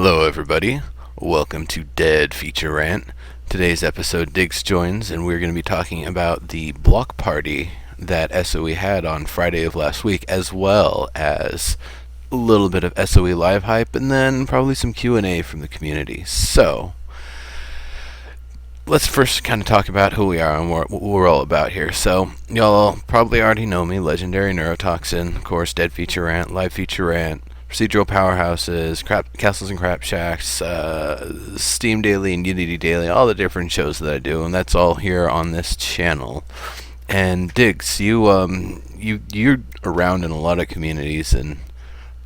Hello, everybody. Welcome to Dead Feature Rant. Today's episode, Dygz joins, and we're going to be talking about the block party that SOE had on Friday of last week, as well as a little bit of SOE live hype, and then probably some Q&A from the community. So, let's first kind of talk about who we are and what we're all about here. So, y'all probably already know me, Legendary Neurotoxin, of course, Dead Feature Rant, Live Feature Rant, procedural powerhouses, castles and crap shacks, Steam Daily and Unity Daily, all the different shows that I do, and that's all here on this channel. And Dygz, you're around in a lot of communities, and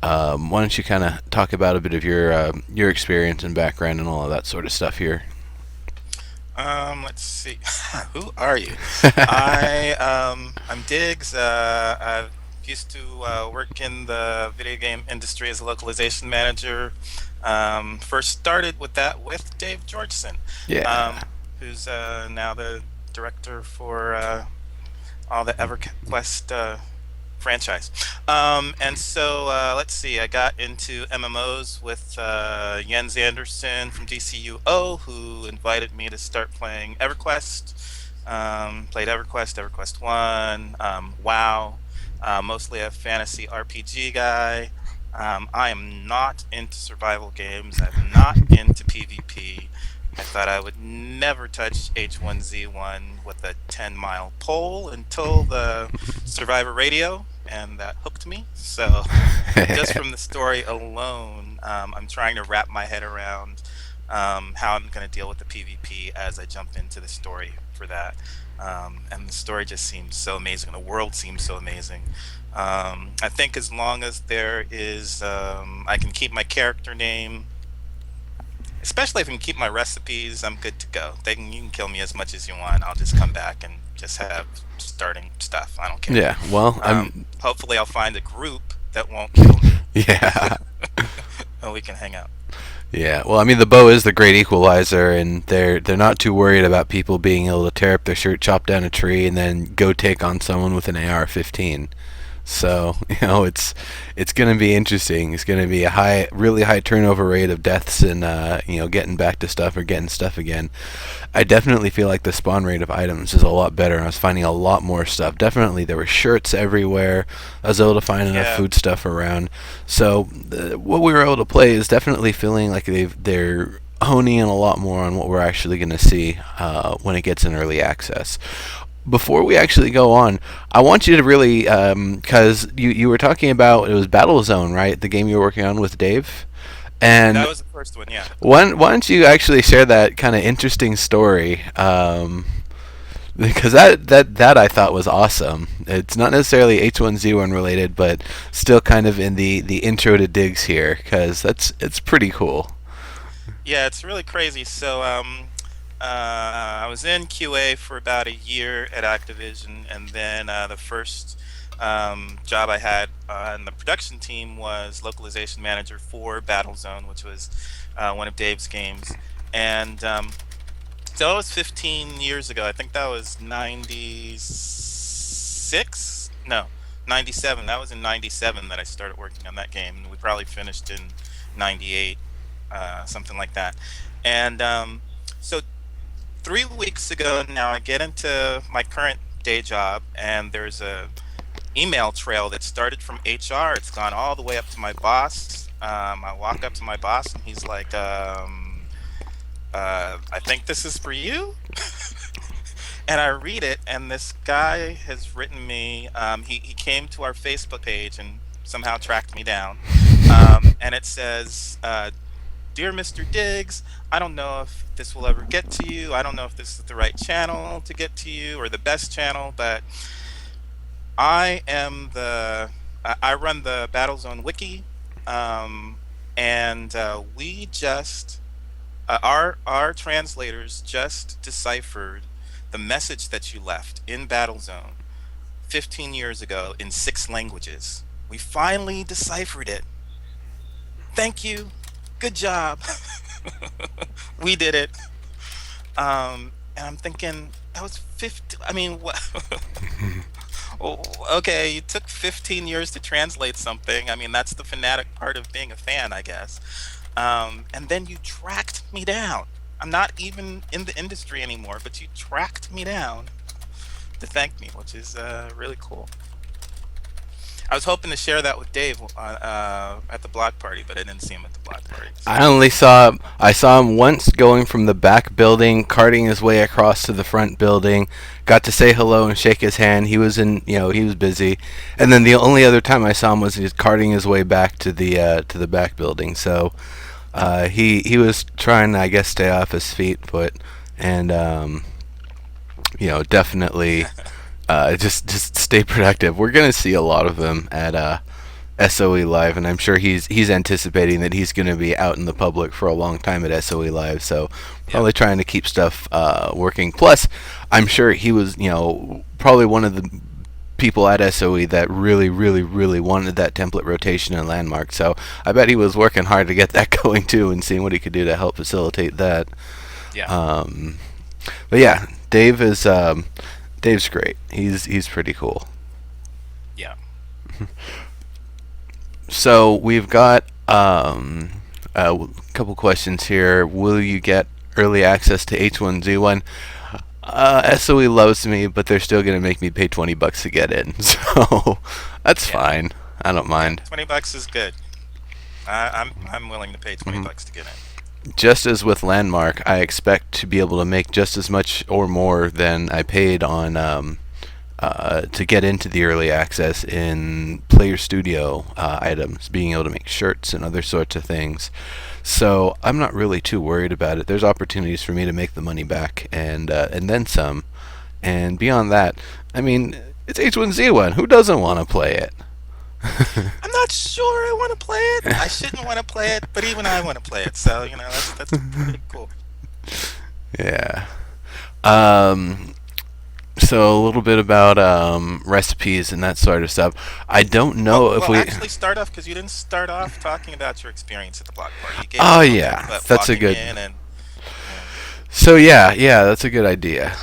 why don't you kind of talk about a bit of your experience and background and all of that sort of stuff here? Let's see. Who are you? I'm Diggs. I used to work in the video game industry as a localization manager. First started with that with Dave Georgeson, Yeah. who's now the director for all the EverQuest franchise. And so let's see, I got into MMOs with Jens Anderson from DCUO, who invited me to start playing EverQuest. Played EverQuest, EverQuest 1, WoW, mostly a fantasy RPG guy. I am not into survival games. I'm not into PvP. I thought I would never touch H1Z1 with a 10-mile pole until the Survivor Radio, and that hooked me. So, just from the story alone, I'm trying to wrap my head around how I'm going to deal with the PvP as I jump into the story for that. And the story just seems so amazing. The world seems so amazing. I think as long as there is, I can keep my character name. Especially if I can keep my recipes, I'm good to go. You can kill me as much as you want. I'll just come back and just have starting stuff. I don't care. Yeah, well, I'm. Hopefully, I'll find a group that won't kill me, Yeah. and we can hang out. Yeah, well, I mean, the bow is the great equalizer, and they're not too worried about people being able to tear up their shirt, chop down a tree, and then go take on someone with an AR-15. So it's going to be interesting. It's going to be a really high turnover rate of deaths and getting back to stuff or getting stuff again. I definitely feel like the spawn rate of items is a lot better. I was finding a lot more stuff. Definitely, there were shirts everywhere. I was able to find enough Yeah, food stuff around. So what we were able to play is definitely feeling like they're honing in a lot more on what we're actually going to see when it gets in early access. Before we actually go on, I want you to really, because you were talking about, it was Battlezone, right? The game you were working on with Dave, that and was the first one. Yeah. why don't you actually share that kind of interesting story? Because that I thought was awesome. It's not necessarily H1Z1 related, but still kind of in the intro to Diggs here, because it's pretty cool. Yeah, it's really crazy. So, I was in QA for about a year at Activision, and then the first job I had on the production team was localization manager for Battlezone, which was one of Dave's games. And so that was 15 years ago. I think that was 96? No, 97. That was in 97 that I started working on that game. We probably finished in 98, something like that. And so 3 weeks ago now, I get into my current day job, and there's a email trail that started from HR. It's gone all the way up to my boss. I walk up to my boss, and he's like, "I think this is for you." And I read it, and this guy has written me. He came to our Facebook page and somehow tracked me down, and it says, "Dear Mr. Diggs, I don't know if this will ever get to you. I don't know if this is the right channel to get to you or the best channel, but I run the Battlezone wiki, and we just our translators just deciphered the message that you left in Battlezone 15 years ago in 6 languages. We finally deciphered it. Thank you. Good job. We did it." And I'm thinking that was 50. I mean, what? Oh, okay, you took 15 years to translate something. I mean, that's the fanatic part of being a fan, I guess. And then you tracked me down. I'm not even in the industry anymore, but you tracked me down to thank me, which is really cool. I was hoping to share that with Dave at the block party, but I didn't see him at the block party. So I saw him once going from the back building, carting his way across to the front building. Got to say hello and shake his hand. He was he was busy, and then the only other time I saw him was just carting his way back to the back building. So he was trying to, I guess, stay off his feet, but and definitely just stay productive. We're gonna see a lot of him at SOE Live, and I'm sure he's anticipating that he's going to be out in the public for a long time at SOE Live. So yeah, probably trying to keep stuff working. Plus, I'm sure he was probably one of the people at SOE that really, really, really wanted that template rotation and landmark. So I bet he was working hard to get that going too, and seeing what he could do to help facilitate that. yeah, Um, but yeah, Dave's great. He's pretty cool. yeah. So we've got a couple questions here. Will you get early access to H1Z1? SOE loves me, but they're still gonna make me pay $20 to get in, so that's Yeah, fine. I don't yeah. mind. 20 bucks is good. I'm willing to pay 20 Mhm. bucks to get in. Just as with Landmark, I expect to be able to make just as much or more than I paid on to get into the early access in Player Studio items, being able to make shirts and other sorts of things. So I'm not really too worried about it. There's opportunities for me to make the money back and then some. And beyond that, I mean, it's H1Z1. Who doesn't want to play it? I'm not sure I want to play it. I shouldn't want to play it, but even I want to play it. So that's pretty cool. Yeah. Um, so a little bit about recipes and that sort of stuff. I don't Well, know if well, we. actually, start off because you didn't start off talking about your experience at the block party. You gave a Oh little bit, yeah, but that's a walking good. in and So yeah, that's a good idea.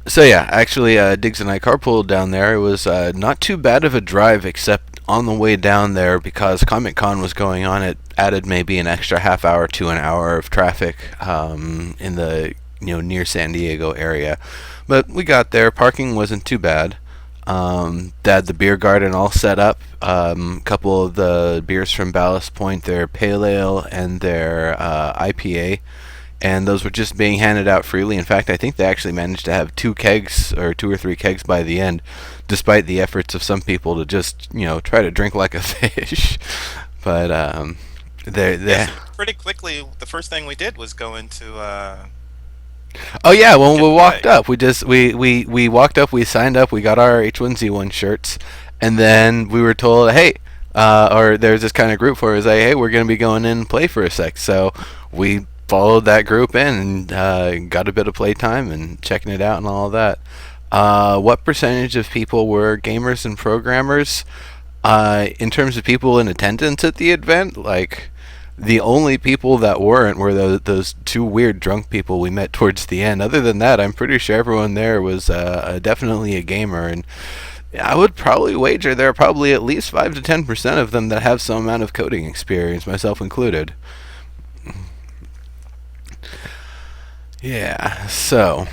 So yeah, actually, Diggs and I carpooled down there. It was not too bad of a drive, except on the way down there because Comic Con was going on. It added maybe an extra half hour to an hour of traffic in the near San Diego area. But we got there. Parking wasn't too bad. They had the beer garden all set up. A couple of the beers from Ballast Point, their Pale Ale and their IPA, and those were just being handed out freely. In fact, I think they actually managed to have two kegs or two or three kegs by the end, despite the efforts of some people to just try to drink like a fish. But yeah. they So pretty quickly, the first thing we did was go into oh yeah, when get we to walked play. up, we walked up, we signed up, we got our H1Z1 shirts, and then we were told, hey, or there's this kind of group for us, like, hey, we're gonna be going in and play for a sec. So we followed that group in and got a bit of playtime and checking it out and all of that. What percentage of people were gamers and programmers? In terms of people in attendance at the event, like the only people that weren't were those two weird drunk people we met towards the end. Other than that, I'm pretty sure everyone there was definitely a gamer, and I would probably wager there are probably at least 5 to 10% of them that have some amount of coding experience, myself included. Yeah. So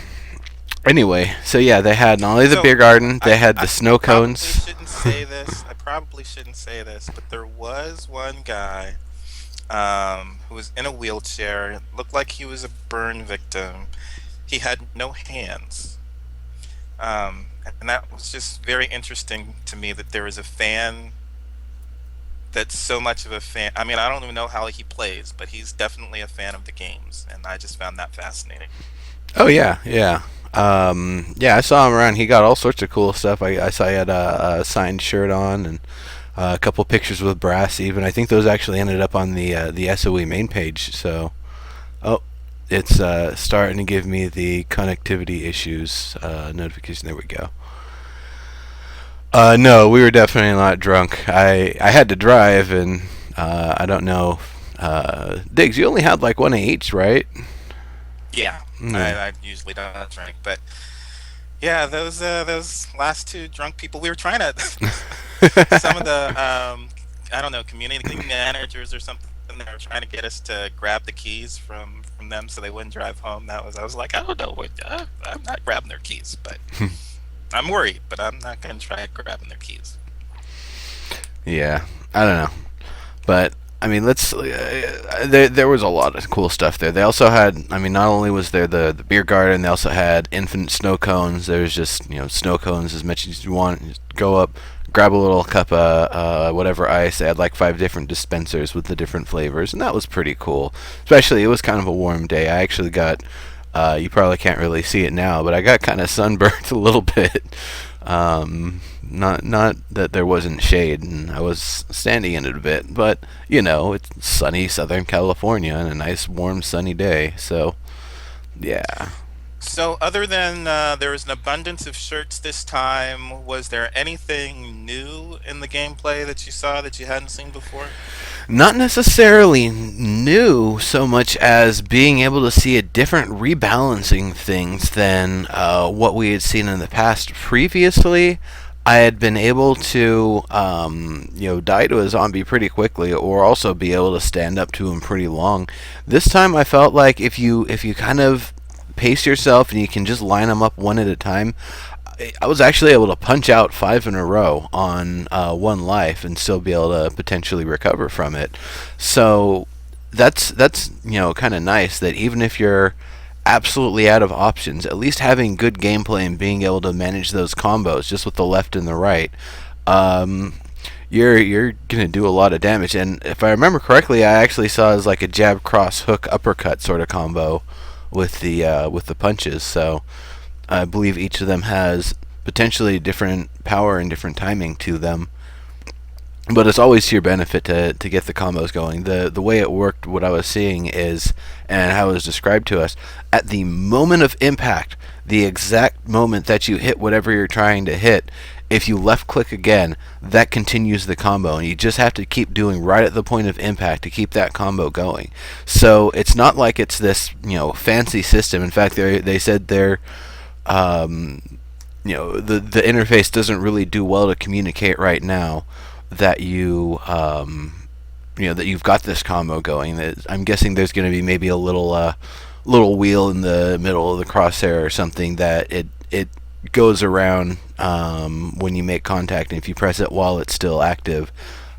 anyway, so yeah, they had not only the So beer garden, I, they had the I snow probably cones. shouldn't say this. I probably shouldn't say this, but there was one guy who was in a wheelchair. It looked like he was a burn victim. He had no hands. And that was just very interesting to me that there is a fan that's so much of a fan. I mean, I don't even know how he plays, but he's definitely a fan of the games, and I just found that fascinating. Oh yeah, yeah. Yeah, I saw him around. He got all sorts of cool stuff. I saw he had a signed shirt on and a couple pictures with brass. Even I think those actually ended up on the SOE main page. So, oh, it's starting to give me the connectivity issues notification. There we go. No, we were definitely not drunk. I had to drive, and I don't know. Diggs, you only had like one of each, right? Yeah, Yeah. I usually don't drink, but yeah, those last two drunk people, we were trying to some of the I don't know, community managers or something that were trying to get us to grab the keys from them so they wouldn't drive home. That was I was like, I don't know what I'm not grabbing their keys, but I'm worried, but I'm not going to try grabbing their keys. Yeah, I don't know. But I mean, let's. There was a lot of cool stuff there. They also had. I mean, not only was there the beer garden, they also had infinite snow cones. There's just snow cones as much as you want. Just go up, grab a little cup of whatever ice. They had like 5 different dispensers with the different flavors, and that was pretty cool. Especially it was kind of a warm day. I actually got. You probably can't really see it now, but I got kind of sunburnt a little bit. Not that there wasn't shade, and I was standing in it a bit, but it's sunny Southern California and a nice warm sunny day. So yeah. So, other than there was an abundance of shirts this time, was there anything new in the gameplay that you saw that you hadn't seen before? Not necessarily new so much as being able to see a different rebalancing things than what we had seen in the past. Previously, I had been able to, die to a zombie pretty quickly, or also be able to stand up to him pretty long. This time, I felt like if you kind of pace yourself and you can just line them up one at a time, I was actually able to punch out 5 in a row on 1 life and still be able to potentially recover from it. So that's kind of nice that even if you're absolutely out of options, at least having good gameplay and being able to manage those combos just with the left and the right, um, you're gonna do a lot of damage. And if I remember correctly, I actually saw it as like a jab, cross, hook, uppercut sort of combo with the punches. So I believe each of them has potentially different power and different timing to them. But it's always to your benefit to get the combos going. The way it worked, what I was seeing is, and how it was described to us, at the moment of impact, the exact moment that you hit whatever you're trying to hit, if you left click again, that continues the combo, and you just have to keep doing right at the point of impact to keep that combo going. So it's not like it's this fancy system. In fact, they said um, the interface doesn't really do well to communicate right now that that you've got this combo going. I'm guessing there's going to be maybe a little wheel in the middle of the crosshair or something that it goes around when you make contact, and if you press it while it's still active,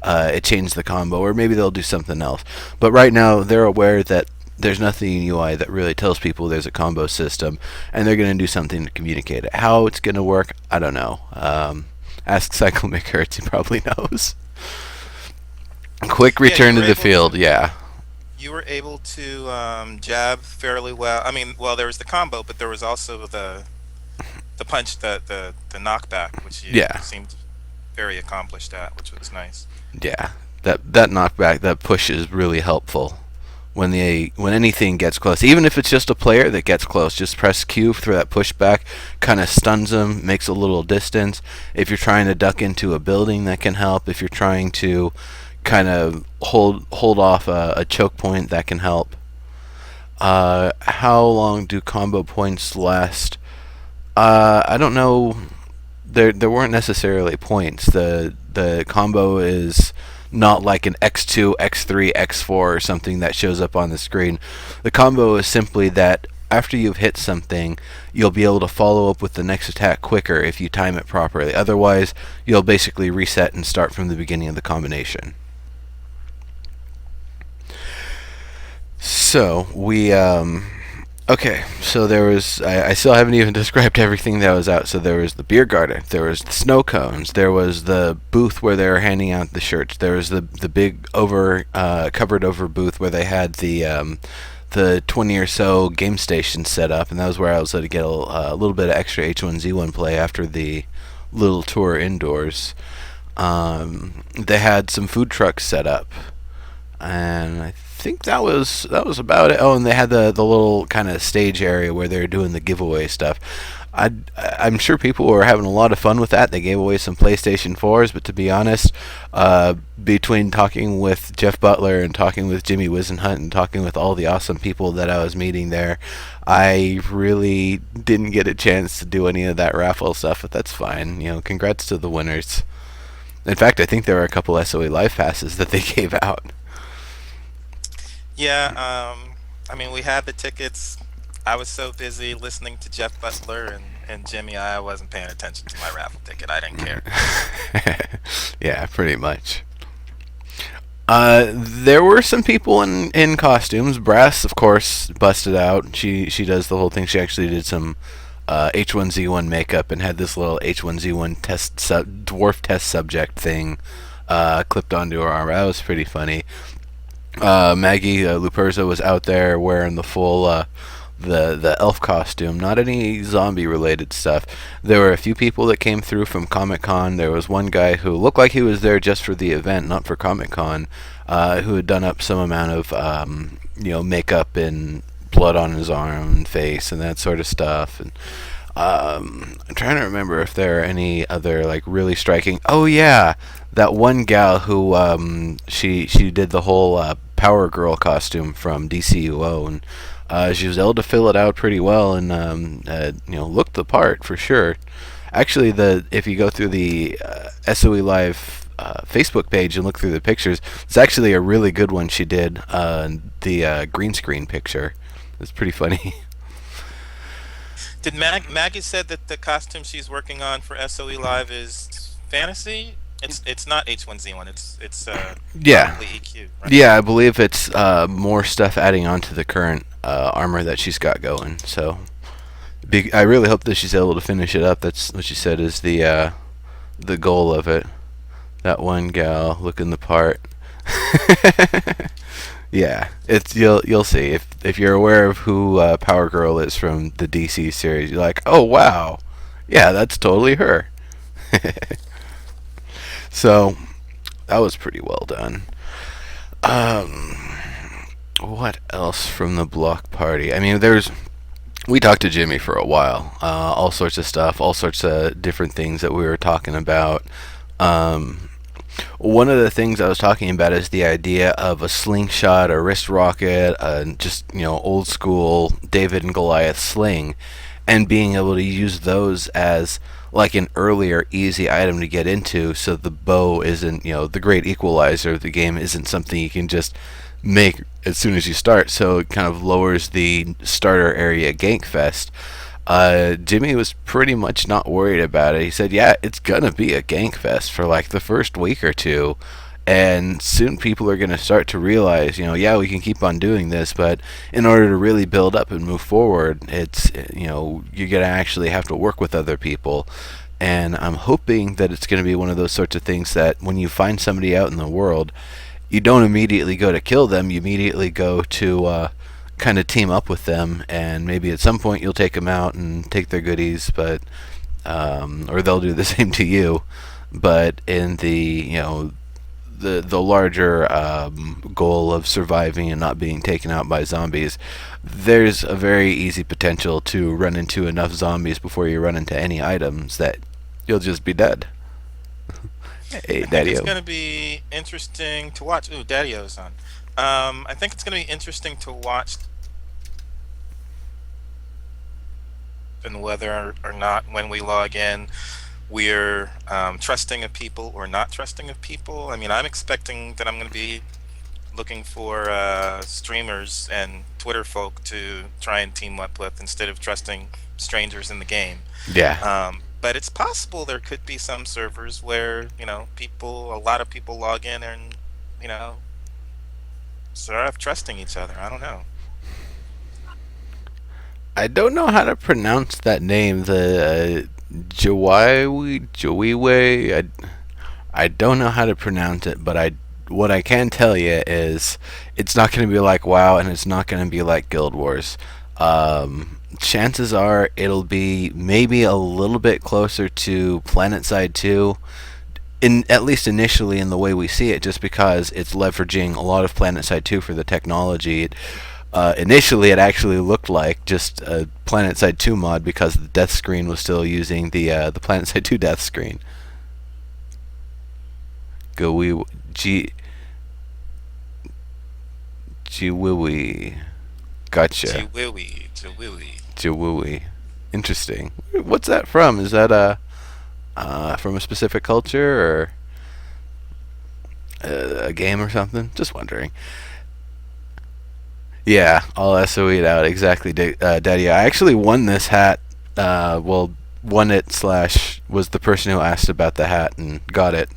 it changes the combo, or maybe they'll do something else. But right now, they're aware that there's nothing in UI that really tells people there's a combo system, and they're going to do something to communicate it. How it's going to work, I don't know. Ask Cycle McHurts, he probably knows. Quick Yeah, you return to were the able field, to yeah. you were able to jab fairly well. I mean, well, there was the combo, but there was also the punch, the knockback, which you Yeah, seemed very accomplished at, which was nice. yeah. That knockback, that push is really helpful. When anything gets close, even if it's just a player that gets close, just press Q for that pushback, kind of stuns them, makes a little distance. If you're trying to duck into a building, that can help. If you're trying to kind of hold off a choke point, that can help. How long do combo points last? I don't know. There weren't necessarily points. The combo is not like an X2, X3, X4 or something that shows up on the screen. The combo is simply that after you've hit something, you'll be able to follow up with the next attack quicker if you time it properly. Otherwise, you'll basically reset and start from the beginning of the combination. So okay, so there was. I still haven't even described everything that was out. So there was the beer garden, there was the snow cones, there was the booth where they were handing out the shirts, there was the big covered over booth where they had the 20 or so game stations set up, and that was where I was able to get a little bit of extra H1Z1 play after the little tour indoors. They had some food trucks set up, and I think that was about it. Oh, and they had the little kind of stage area where they were doing the giveaway stuff. I'm sure people were having a lot of fun with that. They gave away some PlayStation 4s, but to be honest, between talking with Jeff Butler and talking with Jimmy Wisenhunt and talking with all the awesome people that I was meeting there, I really didn't get a chance to do any of that raffle stuff, but that's fine. Congrats to the winners. In fact, I think there were a couple SOE live passes that they gave out. Yeah, I mean, we had the tickets. I was so busy listening to Jeff Butler and Jimmy, I wasn't paying attention to my raffle ticket. I didn't care. Yeah, pretty much. There were some people in costumes. Brass, of course, busted out. She does the whole thing. She actually did some H1Z1 makeup and had this little H1Z1 dwarf test subject thing clipped onto her arm. That was pretty funny. Maggie Luperza was out there wearing the full the elf costume. Not any zombie related stuff. There were a few people that came through from Comic Con. There was one guy who looked like he was there just for the event, not for Comic Con, who had done up some amount of makeup and blood on his arm and face and that sort of stuff. And I'm trying to remember if there are any other like really striking. Oh yeah, that one gal who she did the whole Power Girl costume from DCUO, and she was able to fill it out pretty well and looked the part for sure. Actually, the if you go through the SOE Live Facebook page and look through the pictures, it's actually a really good one she did. The green screen picture. It's pretty funny. Did Maggie said that the costume she's working on for SOE Live is fantasy? It's not H1Z1. It's Yeah. probably EQ, right? Yeah, I believe it's more stuff adding on to the current armor that she's got going. So, I really hope that she's able to finish it up. That's what she said is the goal of it. That one gal looking the part. Yeah, it's you'll see if you're aware of who Power Girl is from the DC series. You're like, oh wow, yeah, that's totally her. So that was pretty well done. Um, what else from the block party? I mean, we talked to Jimmy for a while. All sorts of stuff, all sorts of different things that we were talking about. Um, One of the things I was talking about is the idea of a slingshot, a wrist rocket, just old school David and Goliath sling, and being able to use those as like an earlier easy item to get into, so the bow isn't the great equalizer of the game isn't something you can just make as soon as you start. So it kind of lowers the starter area gank fest. Jimmy was pretty much not worried about it. He said, yeah, it's gonna be a gank fest for like the first week or two, and soon people are gonna start to realize, yeah, we can keep on doing this, but in order to really build up and move forward, it's, you're gonna actually have to work with other people. And I'm hoping that it's gonna be one of those sorts of things that when you find somebody out in the world, you don't immediately go to kill them, you immediately go to kind of team up with them, and maybe at some point you'll take them out and take their goodies, but or they'll do the same to you. But in the larger goal of surviving and not being taken out by zombies, there's a very easy potential to run into enough zombies before you run into any items that you'll just be dead. Hey, I think Daddy. it's going to be interesting to watch. Ooh, Daddy-O's on. I think it's going to be interesting to watch and whether or not when we log in we're trusting of people or not trusting of people. I mean, I'm expecting that I'm going to be looking for streamers and Twitter folk to try and team up with instead of trusting strangers in the game. Yeah. But it's possible there could be some servers where a lot of people log in and you know sort of trusting each other. I don't know. I don't know how to pronounce that name. The Jowiwe. I don't know how to pronounce it, but what I can tell you is it's not going to be like WoW, and it's not going to be like Guild Wars. Chances are it'll be maybe a little bit closer to PlanetSide 2, in at least initially in the way we see it, just because it's leveraging a lot of PlanetSide 2 for the technology. Initially, it actually looked like just a PlanetSide 2 mod because the death screen was still using the PlanetSide 2 death screen. Go G Jiwiwi. Gotcha. Chiwiwi. Jiwiwi. Interesting. What's that from? Is that from a specific culture or? a game or something? Just wondering. Yeah, all SOE'd out. Exactly, Daddy. I actually won this hat. Well, won it slash was the person who asked about the hat and got it.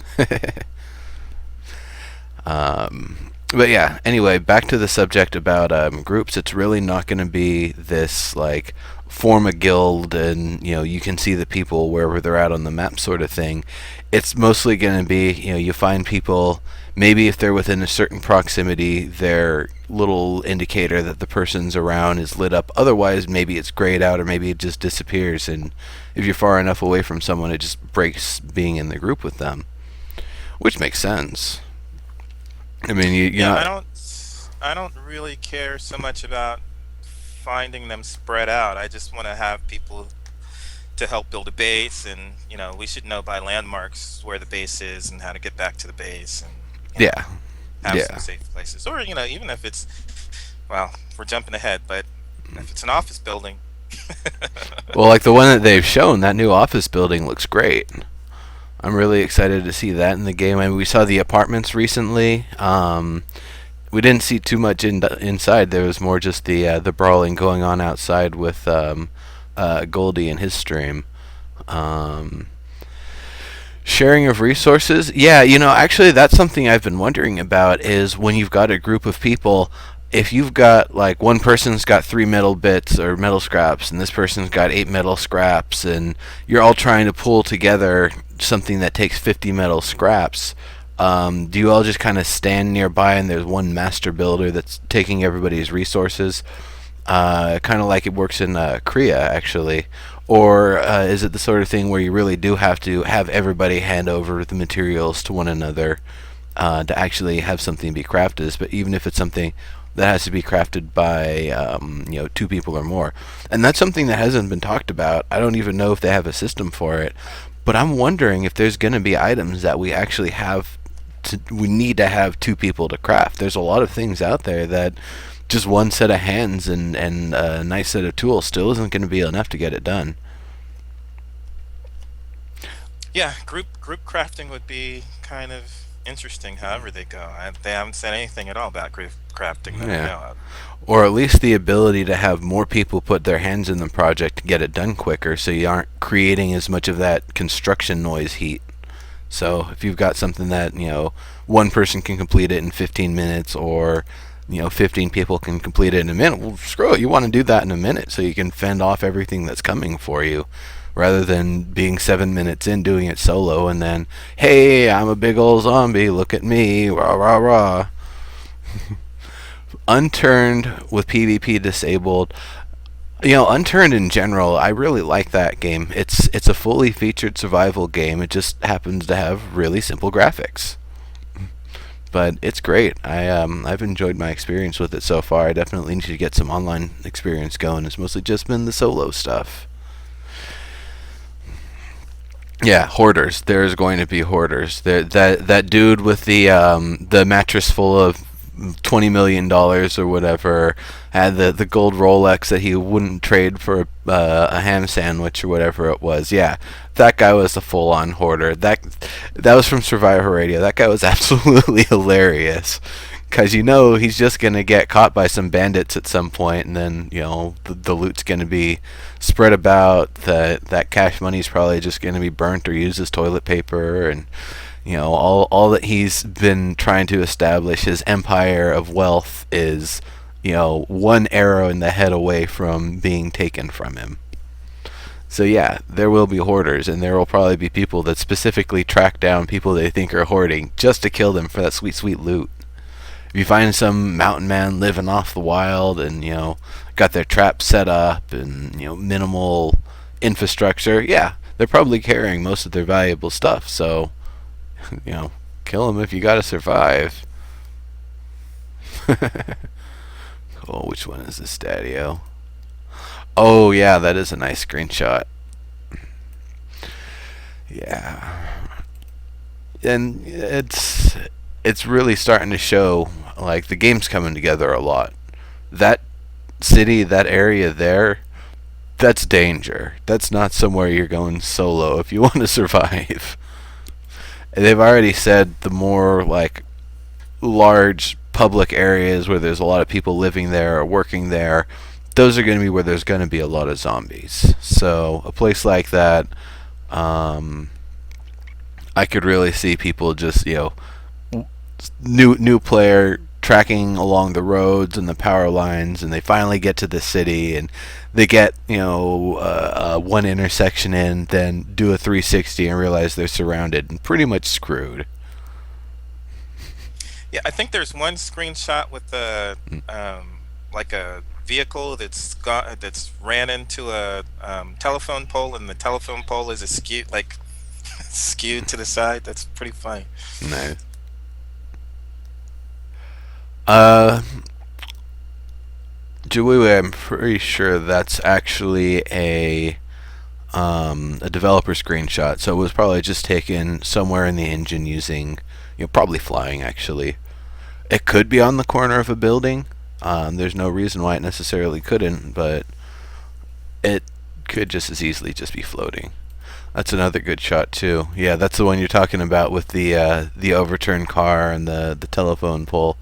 But yeah, anyway, back to the subject about groups. It's really not going to be this like form a guild and you can see the people wherever they're at on the map sort of thing. It's mostly going to be you find people. Maybe if they're within a certain proximity, their little indicator that the person's around is lit up. Otherwise, maybe it's grayed out or maybe it just disappears. And if you're far enough away from someone, it just breaks being in the group with them, which makes sense. I mean, Yeah, I don't really care so much about finding them spread out. I just want to have people to help build a base, and we should know by landmarks where the base is and how to get back to the base, and yeah, have some yeah. safe places. Or even if it's, well, we're jumping ahead, but if it's an office building. Well, like the one that they've shown, that new office building looks great. I'm really excited to see that in the game. I mean, we saw the apartments recently. We didn't see too much inside. There was more just the brawling going on outside with Goldie and his stream. Um, Sharing of resources, yeah. Actually, that's something I've been wondering about. Is when you've got a group of people, if you've got like one person's got 3 metal bits or metal scraps, and this person's got 8 metal scraps, and you're all trying to pull together something that takes 50 metal scraps. Do you all just kind of stand nearby and there's one master builder that's taking everybody's resources? Kind of like it works in Korea, actually. Or is it the sort of thing where you really do have to have everybody hand over the materials to one another to actually have something be crafted? But even if it's something that has to be crafted by 2 people or more, and that's something that hasn't been talked about. I don't even know if they have a system for it. But I'm wondering if there's going to be items that we actually we need to have 2 people to craft. There's a lot of things out there that just one set of hands and a nice set of tools still isn't going to be enough to get it done. Yeah, group crafting would be kind of interesting. However they go, they haven't said anything at all about group crafting that I Yeah. know of. Or at least the ability to have more people put their hands in the project to get it done quicker so you aren't creating as much of that construction noise heat. So if you've got something that, one person can complete it in 15 minutes or 15 people can complete it in a minute. Well, screw it. You want to do that in a minute so you can fend off everything that's coming for you rather than being 7 minutes in doing it solo and then, hey, I'm a big old zombie. Look at me. Rah, rah, rah. Unturned with PvP disabled. Unturned in general, I really like that game. It's a fully featured survival game. It just happens to have really simple graphics. But it's great. I've enjoyed my experience with it so far. I definitely need to get some online experience going. It's mostly just been the solo stuff. Yeah, hoarders. There's going to be hoarders. That dude with the mattress full of $20 million or whatever had the gold Rolex that he wouldn't trade for a ham sandwich or whatever it was. Yeah, that guy was a full-on hoarder. That was from Survivor Radio. That guy was absolutely hilarious. Because he's just going to get caught by some bandits at some point, and then, the loot's going to be spread about. That cash money's probably just going to be burnt or used as toilet paper, and, all that he's been trying to establish, his empire of wealth, is, one arrow in the head away from being taken from him. So yeah, there will be hoarders, and there will probably be people that specifically track down people they think are hoarding just to kill them for that sweet, sweet loot. If you find some mountain man living off the wild and, got their traps set up and, minimal infrastructure, yeah, they're probably carrying most of their valuable stuff. So, kill them if you gotta survive. Oh, which one is this, Daddy-O? Oh, yeah, that is a nice screenshot. Yeah. And it's really starting to show, like, the game's coming together a lot. That city, that area there, that's danger. That's not somewhere you're going solo if you want to survive. They've already said the more, like, large public areas where there's a lot of people living there or working there, those are going to be where there's going to be a lot of zombies. So a place like that, um, I could really see people just, new player tracking along the roads and the power lines, and they finally get to the city, and they get one intersection in, then do a 360 and realize they're surrounded and pretty much screwed. Yeah, I think there's one screenshot with a like a vehicle that's ran into a telephone pole, and the telephone pole is askew, like skewed to the side. That's pretty funny. No. Uh, Julie, I'm pretty sure that's actually a developer screenshot. So it was probably just taken somewhere in the engine using, probably flying actually. It could be on the corner of a building. There's no reason why it necessarily couldn't, but it could just as easily just be floating. That's another good shot too. Yeah, that's the one you're talking about with the overturned car and the telephone pole.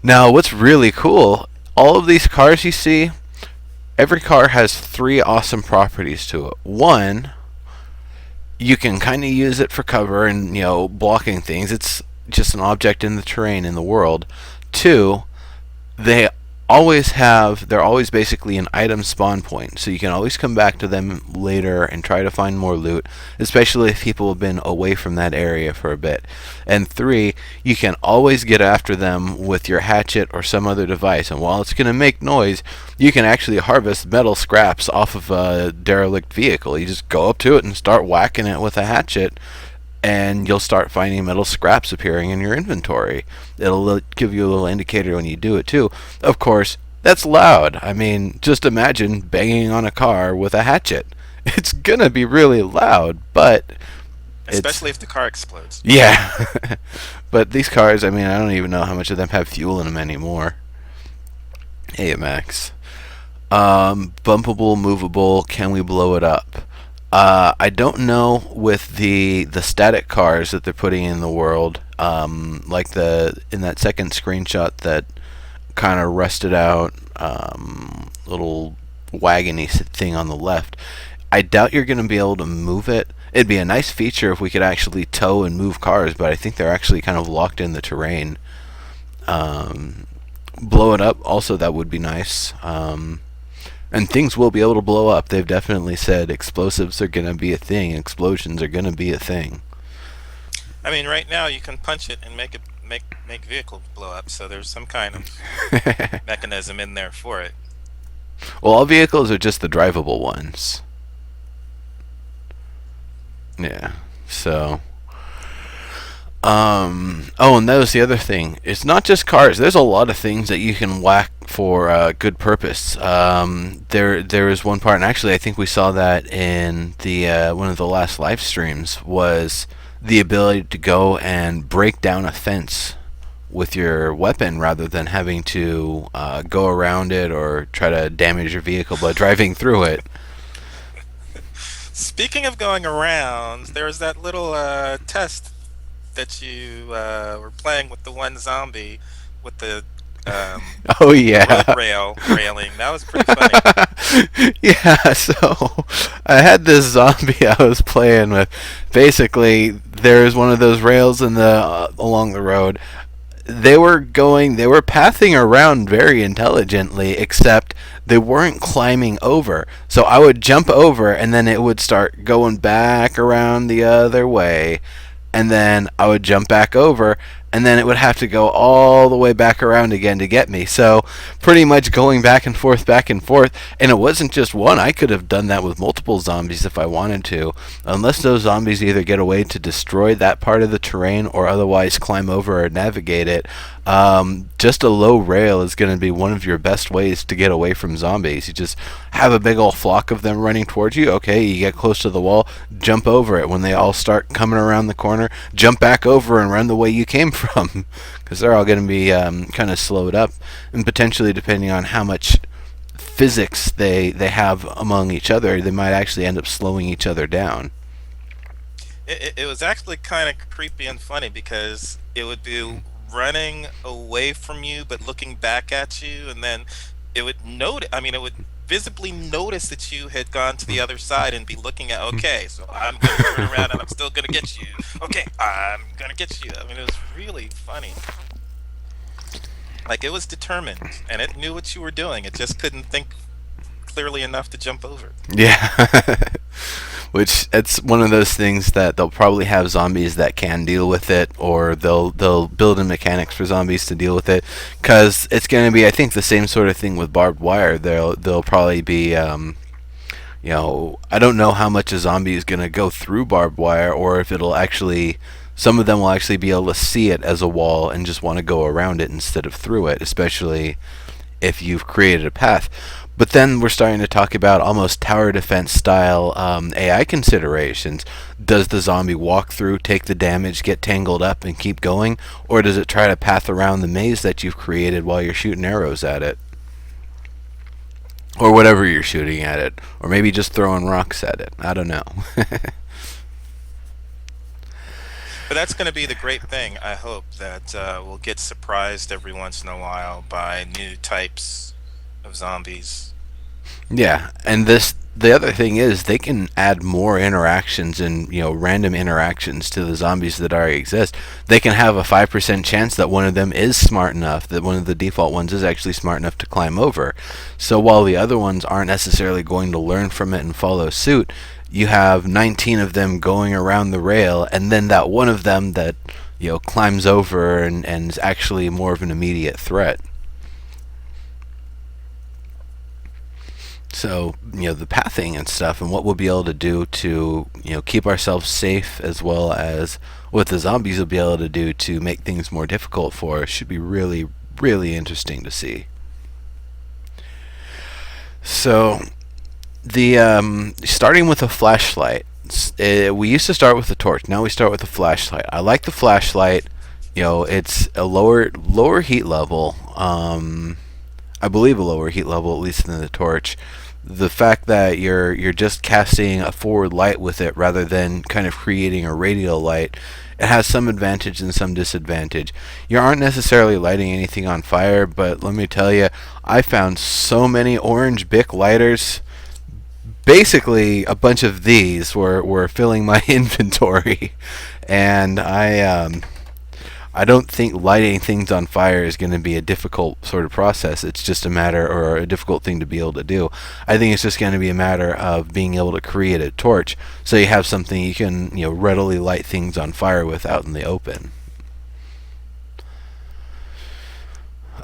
Now, what's really cool, all of these cars you see, every car has three awesome properties to it. One, you can kind of use it for cover and, blocking things. It's just an object in the terrain in the world. Two, they they're always basically an item spawn point, so you can always come back to them later and try to find more loot, especially if people have been away from that area for a bit. And three, you can always get after them with your hatchet or some other device, and while it's going to make noise, you can actually harvest metal scraps off of a derelict vehicle. You just go up to it and start whacking it with a hatchet, and you'll start finding metal scraps appearing in your inventory. It'll give you a little indicator when you do it too. Of course, that's loud. I mean, just imagine banging on a car with a hatchet. It's gonna be really loud, but Especially if the car explodes. yeah. But these cars, I mean, I don't even know how much of them have fuel in them anymore. Hey, Max. Bumpable, movable. Can we blow it up? I don't know with the static cars that they're putting in the world, like the in that second screenshot that kind of rusted out little wagony thing on the left. I doubt you're going to be able to move it. It'd be a nice feature if we could actually tow and move cars, but I think they're actually kind of locked in the terrain. Blow it up, also that would be nice. And things will be able to blow up. They've definitely said explosives are going to be a thing. Explosions are going to be a thing. I mean, right now you can punch it and make vehicles blow up. So there's some kind of mechanism in there for it. Well, all vehicles are just the drivable ones. Yeah. So. And that was the other thing. It's not just cars. There's a lot of things that you can whack for good purpose. There is one part, and actually, I think we saw that in the one of the last live streams, was the ability to go and break down a fence with your weapon rather than having to go around it or try to damage your vehicle by driving through it. Speaking of going around, there was that little test that you were playing with the one zombie with the Oh yeah, road railing. That was pretty funny. Yeah, so I had this zombie I was playing with. Basically, there's one of those rails in the along the road. They were pathing around very intelligently, except they weren't climbing over. So I would jump over, and then it would start going back around the other way, and then I would jump back over, and then it would have to go all the way back around again to get me. So pretty much going back and forth, and it wasn't just one. I could have done that with multiple zombies if I wanted to, unless those zombies either get away to destroy that part of the terrain or otherwise climb over or navigate it. Just a low rail is going to be one of your best ways to get away from zombies. You just have a big old flock of them running towards you. Okay, you get close to the wall, jump over it. When they all start coming around the corner, jump back over and run the way you came from, because they're all going to be kind of slowed up, and potentially, depending on how much physics they have among each other, they might actually end up slowing each other down. It was actually kind of creepy and funny because it would be running away from you but looking back at you, and then it would note I mean it would visibly notice that you had gone to the other side and be looking at, okay, so I'm going to turn around and I'm still going to get you. Okay, I'm going to get you. I mean, it was really funny. Like, it was determined and it knew what you were doing. It just couldn't think clearly enough to jump over. Yeah. Which it's one of those things that they'll probably have zombies that can deal with it, or they'll build in mechanics for zombies to deal with it, because it's going to be, I think, the same sort of thing with barbed wire. They'll probably be I don't know how much a zombie is going to go through barbed wire, or if it'll actually, some of them will actually be able to see it as a wall and just want to go around it instead of through it, especially if you've created a path. But then we're starting to talk about almost tower defense style AI considerations. Does the zombie walk through, take the damage, get tangled up, and keep going? Or does it try to path around the maze that you've created while you're shooting arrows at it? Or whatever you're shooting at it. Or maybe just throwing rocks at it. I don't know. But that's going to be the great thing. I hope that we'll get surprised every once in a while by new types of zombies. Yeah, and the other thing is they can add more interactions and random interactions to the zombies that already exist. They can have a 5% chance that one of them is smart enough, that one of the default ones is actually smart enough to climb over. So while the other ones aren't necessarily going to learn from it and follow suit, you have 19 of them going around the rail, and then that one of them that climbs over and is actually more of an immediate threat. So, the pathing and stuff and what we'll be able to do to, keep ourselves safe, as well as what the zombies will be able to do to make things more difficult for us, should be really, really interesting to see. So, the starting with a flashlight. We used to start with a torch. Now we start with a flashlight. I like the flashlight. It's a lower heat level. I believe a lower heat level, at least than the torch. The fact that you're just casting a forward light with it rather than kind of creating a radial light, it has some advantage and some disadvantage. You aren't necessarily lighting anything on fire, but let me tell you, I found so many orange Bic lighters. Basically, a bunch of these were filling my inventory, and I don't think lighting things on fire is going to be a difficult sort of process. It's just a matter, or a difficult thing to be able to do. I think it's just going to be a matter of being able to create a torch, so you have something you can readily light things on fire with out in the open.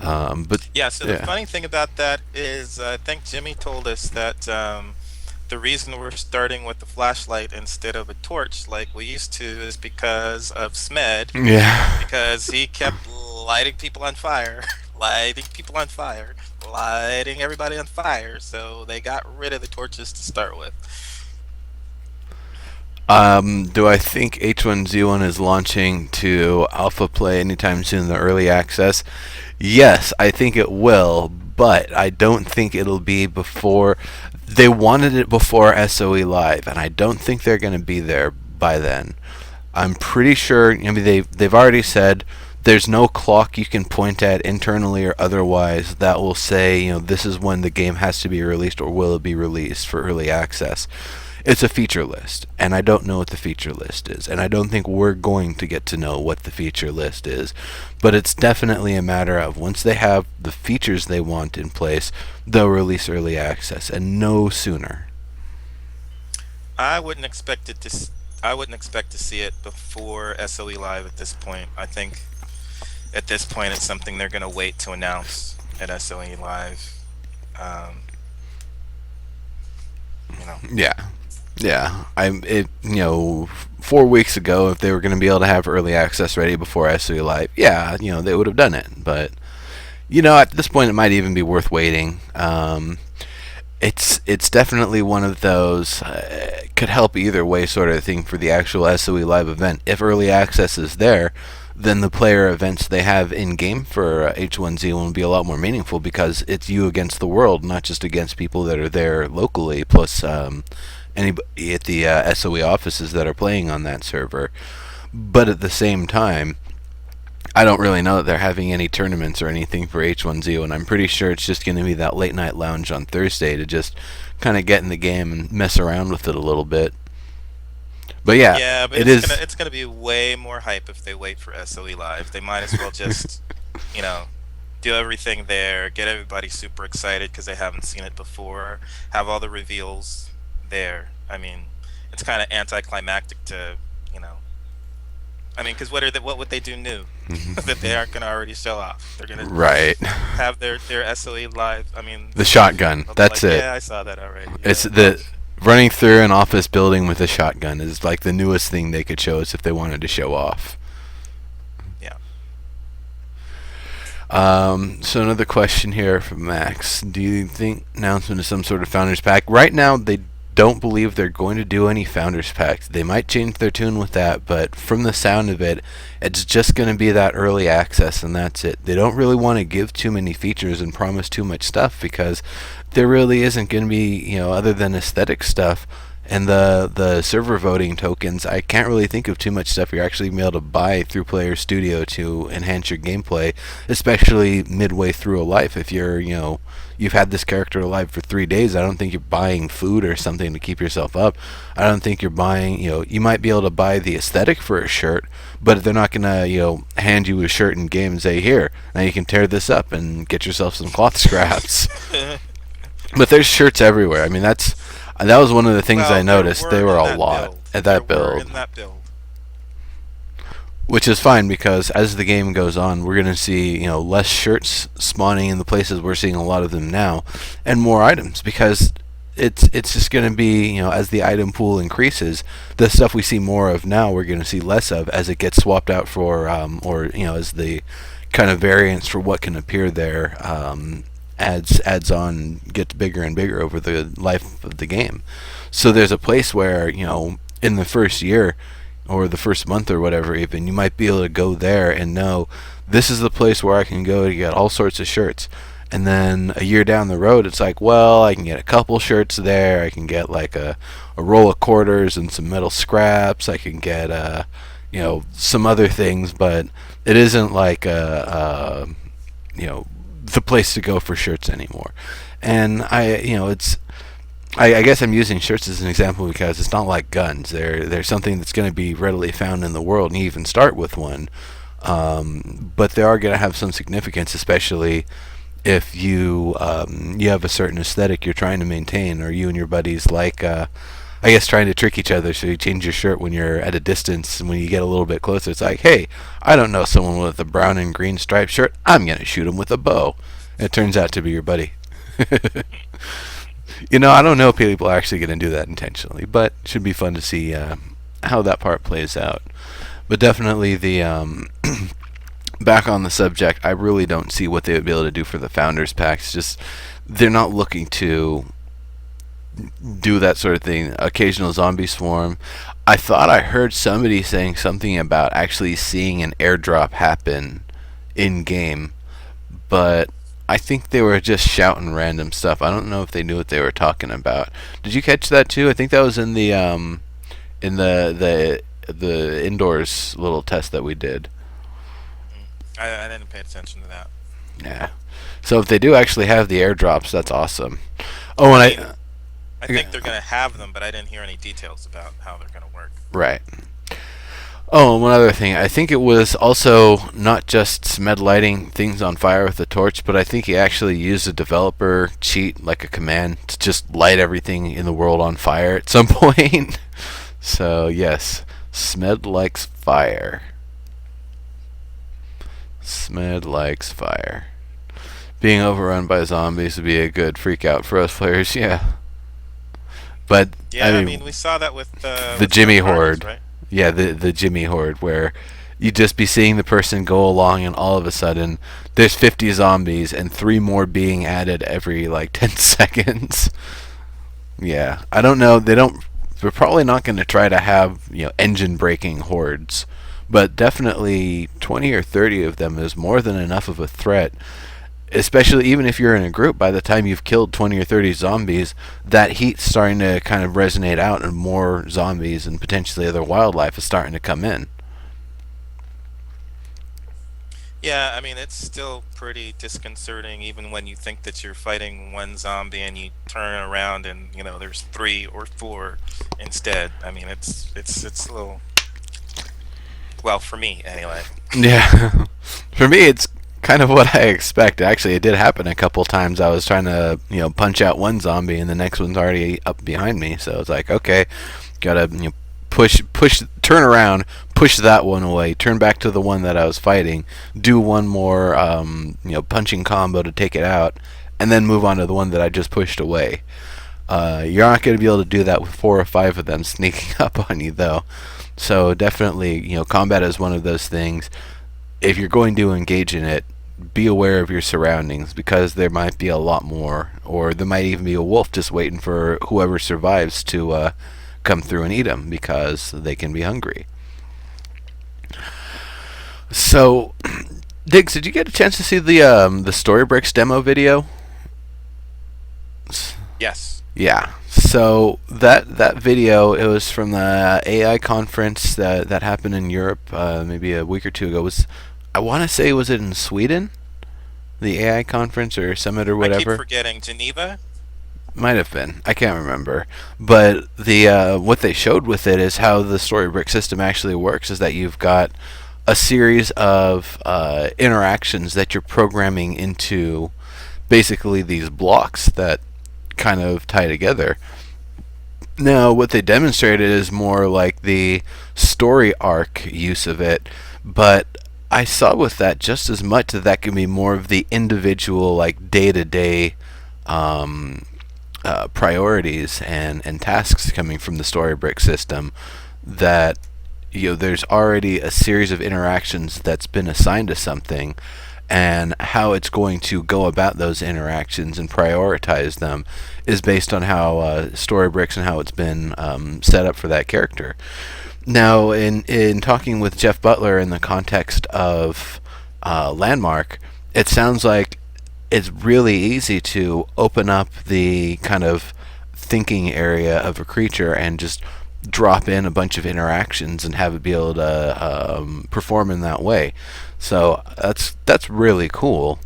But Yeah, so the yeah, funny thing about that is, I think Jimmy told us that the reason we're starting with the flashlight instead of a torch like we used to is because of Smed, yeah. because he kept lighting people on fire, lighting people on fire, lighting everybody on fire, so they got rid of the torches to start with. Do I think H1Z1 is launching to alpha play anytime soon in the early access? Yes, I think it will, but I don't think it'll be before. They wanted it before SOE Live, and I don't think they're going to be there by then. I'm pretty sure. I mean, they've already said there's no clock you can point at internally or otherwise that will say this is when the game has to be released or will it be released for early access. It's a feature list, and I don't know what the feature list is, and I don't think we're going to get to know what the feature list is. But it's definitely a matter of once they have the features they want in place, they'll release early access, and no sooner. I wouldn't expect it to. I wouldn't expect to see it before SOE Live at this point. I think at this point it's something they're going to wait to announce at SOE Live. Um, you know. Yeah. Yeah, 4 weeks ago, if they were going to be able to have early access ready before SOE Live, yeah, they would have done it. But at this point, it might even be worth waiting. It's definitely one of those could help either way sort of thing for the actual SOE Live event. If early access is there, then the player events they have in game for H1Z1 will be a lot more meaningful because it's you against the world, not just against people that are there locally, plus anybody at the SOE offices that are playing on that server. But at the same time, I don't really know that they're having any tournaments or anything for H1Z1, and I'm pretty sure it's just going to be that late night lounge on Thursday to just kind of get in the game and mess around with it a little bit. But yeah, Yeah, but it it's is. gonna be way more hype if they wait for SOE Live. They might as well just, you know, do everything there, get everybody super excited because they haven't seen it before, have all the reveals there. I mean, it's kind of anticlimactic to, you know, I mean, because what would they do new that they aren't gonna already show off? They're gonna Right. have their SOE Live. I mean, The shotgun. they'll be That's like, it. yeah, I saw that already. It's Yeah, well, the running through an office building with a shotgun is like the newest thing they could show us if they wanted to show off. yeah. So another question here from Max. Do you think announcement of some sort of Founders Pack? Right now, they don't believe they're going to do any Founders Packs. They might change their tune with that, but from the sound of it, it's just going to be that early access, and that's it. They don't really want to give too many features and promise too much stuff because there really isn't going to be, other than aesthetic stuff and the server voting tokens, I can't really think of too much stuff you're actually going to be able to buy through Player Studio to enhance your gameplay, especially midway through a life. If you've had this character alive for 3 days, I don't think you're buying food or something to keep yourself up. I don't think you're buying, you might be able to buy the aesthetic for a shirt, but they're not going to, hand you a shirt in game and say, here, now you can tear this up and get yourself some cloth scraps. But there's shirts everywhere. I mean, that was one of the things I Well, there noticed. were They were in a that lot build. at There that were build, in that build. which is fine because as the game goes on, we're going to see less shirts spawning in the places we're seeing a lot of them now, and more items because it's just going to be as the item pool increases, the stuff we see more of now we're going to see less of as it gets swapped out for or as the kind of variance for what can appear there adds on gets bigger and bigger over the life of the game. So there's a place where in the first year or the first month or whatever, even you might be able to go there and know this is the place where I can go to get all sorts of shirts. And then a year down the road, it's like, well, I can get a couple shirts there. I can get like a roll of quarters and some metal scraps. I can get some other things, but it isn't like the place to go for shirts anymore. And I guess I'm using shirts as an example because it's not like guns. They're something that's going to be readily found in the world, and you even start with one. But they are going to have some significance, especially if you have a certain aesthetic you're trying to maintain, or you and your buddies like, I guess, trying to trick each other. So you change your shirt when you're at a distance, and when you get a little bit closer, it's like, hey, I don't know someone with a brown and green striped shirt. I'm going to shoot him with a bow. And it turns out to be your buddy. I don't know if people are actually going to do that intentionally, but it should be fun to see how that part plays out. But definitely the back on the subject, I really don't see what they would be able to do for the Founders Packs. Just they're not looking to do that sort of thing. Occasional zombie swarm. I thought I heard somebody saying something about actually seeing an airdrop happen in game, but I think they were just shouting random stuff. I don't know if they knew what they were talking about. Did you catch that too? I think that was in the indoors little test that we did. I didn't pay attention to that. Yeah. So if they do actually have the airdrops, that's awesome. Oh, and I mean, I okay. think they're gonna have them, but I didn't hear any details about how they're gonna work. Right. Oh, and one other thing. I think it was also not just Smed lighting things on fire with a torch, but I think he actually used a developer cheat, like a command, to just light everything in the world on fire at some point. So, yes, Smed likes fire. Smed likes fire. Being overrun by zombies would be a good freak out for us players, yeah. But, Yeah, I I mean, mean, we saw that with the Jimmy Armies, Horde. right? Yeah, the Jimmy Horde, where you'd just be seeing the person go along, and all of a sudden, there's 50 zombies and 3 more being added every like 10 seconds. Yeah, I don't know. They're probably not going to try to have engine breaking hordes, but definitely 20 or 30 of them is more than enough of a threat. Especially even if you're in a group, by the time you've killed 20 or 30 zombies, that heat's starting to kind of resonate out, and more zombies and potentially other wildlife is starting to come in. Yeah, I mean, it's still pretty disconcerting even when you think that you're fighting one zombie and you turn around and, there's three or four instead. I mean, it's a little, well, for me anyway. Yeah. For me, it's kind of what I expect. Actually, it did happen a couple times. I was trying to, punch out one zombie, and the next one's already up behind me. So it's like, okay, gotta, push, turn around, push that one away, turn back to the one that I was fighting, do one more, punching combo to take it out, and then move on to the one that I just pushed away. You're not going to be able to do that with four or five of them sneaking up on you, though. So definitely, combat is one of those things. If you're going to engage in it, be aware of your surroundings because there might be a lot more, or there might even be a wolf just waiting for whoever survives to come through and eat them because they can be hungry. So, Diggs, did you get a chance to see the Storybricks demo video? Yes. Yeah. So that video, it was from the AI conference that happened in Europe maybe a week or two ago. Was I want to say, was it in Sweden? The AI conference or summit or I keep whatever? forgetting Geneva. Might have been. I can't remember. But the what they showed with it is how the Storybrick system actually works. Is that you've got a series of interactions that you're programming into basically these blocks that kind of tie together. Now, what they demonstrated is more like the story arc use of it, but I saw with that just as much that that can be more of the individual, like day to day priorities and tasks coming from the Storybrick system. That there's already a series of interactions that's been assigned to something, and how it's going to go about those interactions and prioritize them is based on how Storybricks and how it's been set up for that character. Now, in talking with Jeff Butler in the context of Landmark, it sounds like it's really easy to open up the kind of thinking area of a creature and just drop in a bunch of interactions and have it be able to perform in that way. So that's really cool.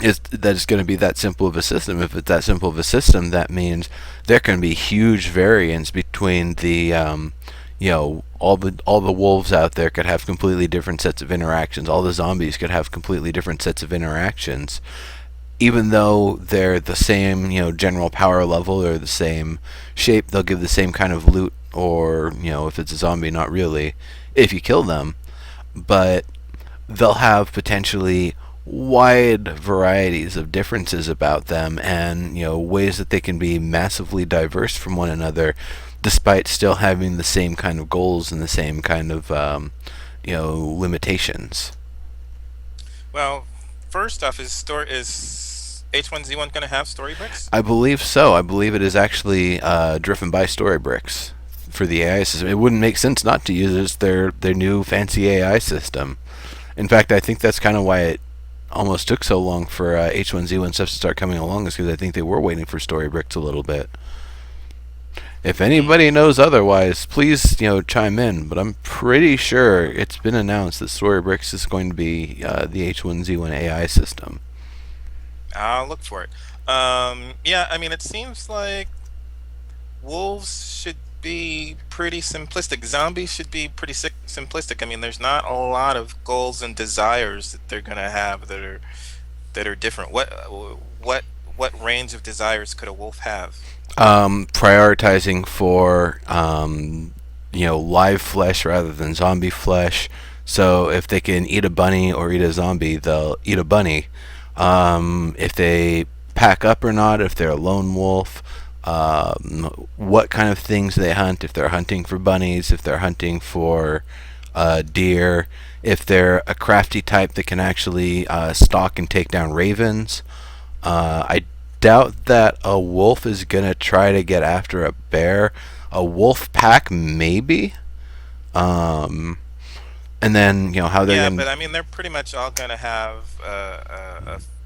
Is that it's going to be that simple of a system? If it's that simple of a system, that means there can be huge variance between the all the wolves out there could have completely different sets of interactions. All the zombies could have completely different sets of interactions, even though they're the same, general power level or the same shape. They'll give the same kind of loot, or if it's a zombie, not really, if you kill them, but they'll have potentially wide varieties of differences about them, and ways that they can be massively diverse from one another, despite still having the same kind of goals and the same kind of limitations. Well, first off, is H1Z1 going to have story bricks? I believe so. I believe it is actually driven by Storybricks for the AI system. It wouldn't make sense not to use it. It's their new fancy AI system. In fact, I think that's kind of why it almost took so long for H1Z1 stuff to start coming along, is because I think they were waiting for Storybricks a little bit. If Hmm. anybody knows otherwise, please chime in. But I'm pretty sure it's been announced that Storybricks is going to be the H1Z1 AI system. I'll look for it. Yeah, I mean, it seems like wolves should be pretty simplistic. Zombies should be pretty simplistic. I mean, there's not a lot of goals and desires that they're gonna have that are different. What range of desires could a wolf have? Prioritizing for live flesh rather than zombie flesh. So if they can eat a bunny or eat a zombie, they'll eat a bunny. If they pack up or not, if they're a lone wolf, what kind of things they hunt, if they're hunting for bunnies, if they're hunting for deer, if they're a crafty type that can actually stalk and take down ravens. I doubt that a wolf is gonna try to get after a bear. A wolf pack, maybe. Um, and then how they're Yeah, gonna. but I mean, they're pretty much all gonna have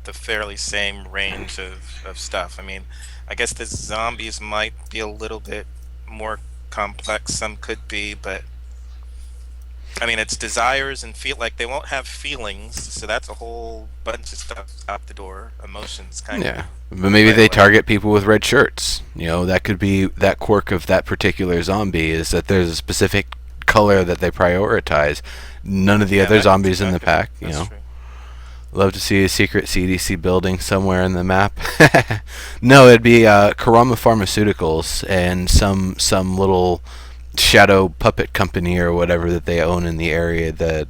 the fairly same range of stuff. I mean, I guess the zombies might be a little bit more complex. Some could be, but I mean, it's desires and feel like they won't have feelings, so that's a whole bunch of stuff out the door. Emotions kind of Yeah. But maybe right they away. target people with red shirts. That could be that quirk of that particular zombie is that there's a specific color that they prioritize. None of the Yeah, other zombies in the pack, that's true. Love to see a secret CDC building somewhere in the map. No, it'd be Karama Pharmaceuticals and some little shadow puppet company or whatever that they own in the area. That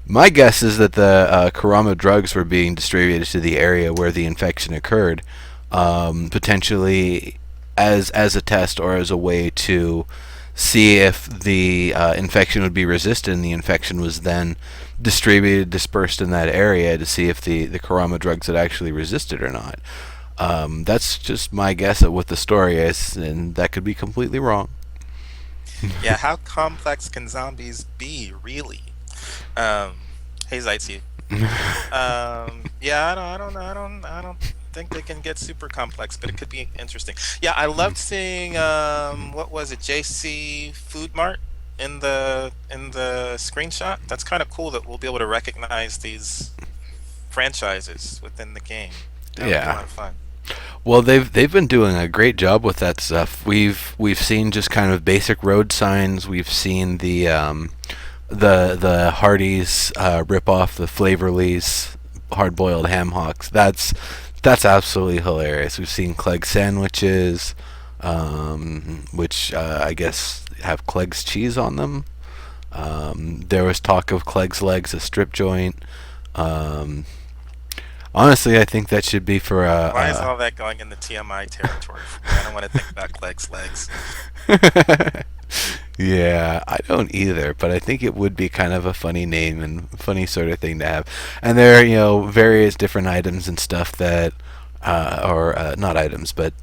my guess is that the Karama drugs were being distributed to the area where the infection occurred, potentially as a test or as a way to see if the infection would be resistant. And the infection was then distributed, dispersed in that area to see if the Karama drugs had actually resisted or not. That's just my guess at what the story is, and that could be completely wrong. Yeah, how complex can zombies be, really? Hey, Zaitsev. Yeah, I don't know. I don't think they can get super complex, but it could be interesting. Yeah, I loved seeing what was it, JC Food Mart in the screenshot. That's kind of cool that we'll be able to recognize these franchises within the game. That would be a Yeah. lot of fun. Well, they've been doing a great job with that stuff. We've seen just kind of basic road signs. We've seen the Hardee's rip off the Flavorlies hard boiled ham hocks. That's absolutely hilarious. We've seen Clegg sandwiches, which I guess have Clegg's cheese on them. There was talk of Clegg's legs, a strip joint. Um, Honestly, I think that should be for Why is all that going in the TMI territory for me? I don't want to think about Clegg's legs. Yeah, I don't either, but I think it would be kind of a funny name and funny sort of thing to have. And there are, various different items and stuff that, or not items, but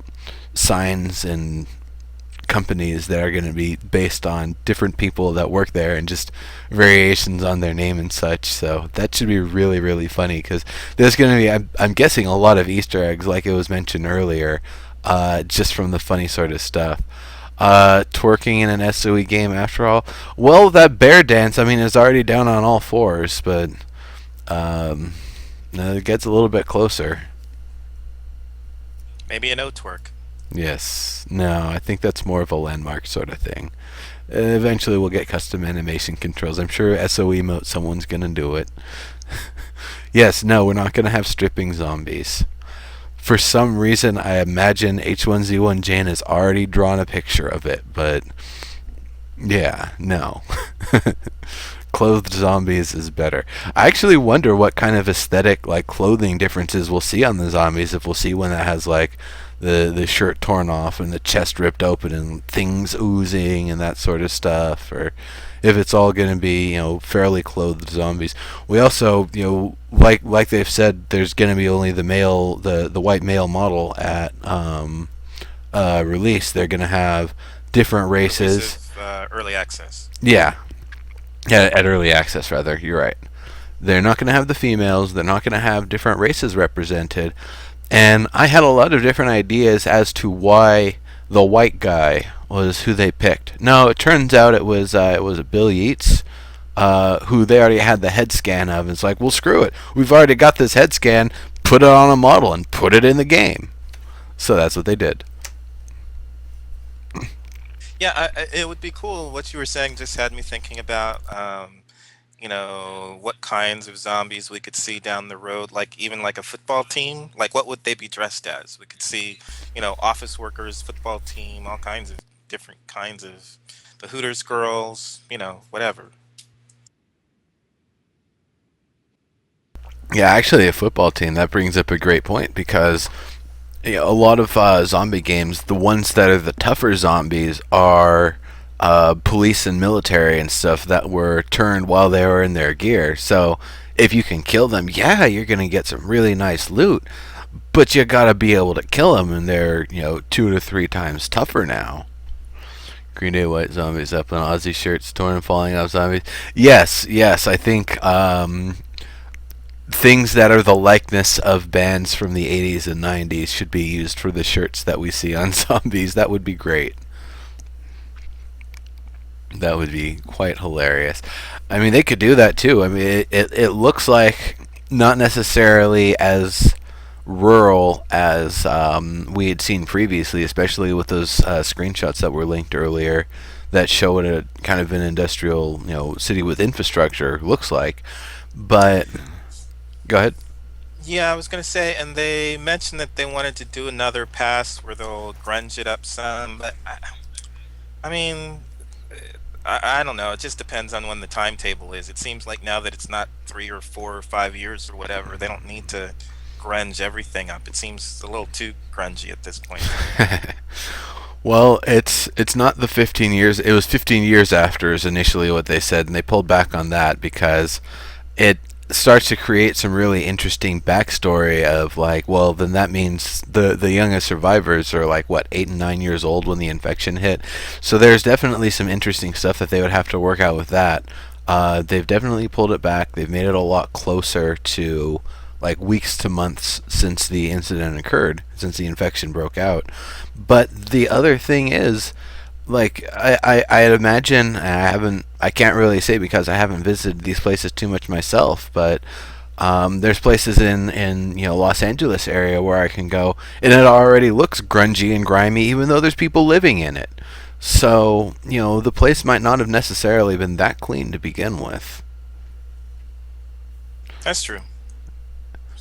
signs and companies that are going to be based on different people that work there and just variations on their name and such. So that should be really, really funny because there's going to be, I'm guessing, a lot of Easter eggs, like it was mentioned earlier, just from the funny sort of stuff. Twerking in an SOE game after all. Well, that bear dance, I mean, is already down on all fours, but it gets a little bit closer. Maybe an O-twerk. Yes. No, I think that's more of a landmark sort of thing. Eventually, we'll get custom animation controls. I'm sure SOE mode, someone's going to do it. Yes, no, we're not going to have stripping zombies. For some reason, I imagine H1Z1 Jane has already drawn a picture of it, but yeah, no. Clothed zombies is better. I actually wonder what kind of aesthetic, like clothing differences we'll see on the zombies. If we'll see one that has like the shirt torn off and the chest ripped open and things oozing and that sort of stuff, or if it's all going to be fairly clothed zombies. We also like they've said, there's going to be only the white male model at release. They're going to have different Release races. of early access. Yeah, yeah, at early access rather. You're right. They're not going to have the females. They're not going to have different races represented. And I had a lot of different ideas as to why the white guy was who they picked. No, it turns out it was a Bill Yeats, who they already had the head scan of. It's like, well, screw it. We've already got this head scan. Put it on a model and put it in the game. So that's what they did. Yeah, it would be cool. What you were saying just had me thinking about, what kinds of zombies we could see down the road. Like even like a football team. Like what would they be dressed as? We could see, office workers, football team, all kinds of different kinds of the Hooters girls, whatever. Yeah, actually, a football team. That brings up a great point because a lot of zombie games, the ones that are the tougher zombies are police and military and stuff that were turned while they were in their gear. So if you can kill them, yeah, you're gonna get some really nice loot. But you gotta be able to kill them, and they're 2 to 3 times tougher now. Green Day White Zombies up in Aussie shirts, torn and falling off zombies. Yes, yes, I think things that are the likeness of bands from the 80s and 90s should be used for the shirts that we see on zombies. That would be great. That would be quite hilarious. I mean, they could do that too. I mean, it looks like not necessarily as rural as we had seen previously, especially with those screenshots that were linked earlier that show what a kind of an industrial, city with infrastructure looks like. But go ahead. Yeah, I was gonna say, and they mentioned that they wanted to do another pass where they'll grunge it up some, but I mean, I don't know. It just depends on when the timetable is. It seems like now that it's not 3 or 4 or 5 years or whatever, they don't need to grunge everything up. It seems a little too grungy at this point. Well, it's not the 15 years. It was 15 years after is initially what they said, and they pulled back on that because it starts to create some really interesting backstory of like, well, then that means the youngest survivors are like what 8 and 9 years old when the infection hit. So there's definitely some interesting stuff that they would have to work out with that. They've definitely pulled it back. They've made it a lot closer to like weeks to months since the incident occurred, since the infection broke out. But the other thing is, like I'd imagine, and I can't really say because I haven't visited these places too much myself, but there's places in Los Angeles area where I can go, and it already looks grungy and grimy, even though there's people living in it. So the place might not have necessarily been that clean to begin with. That's true.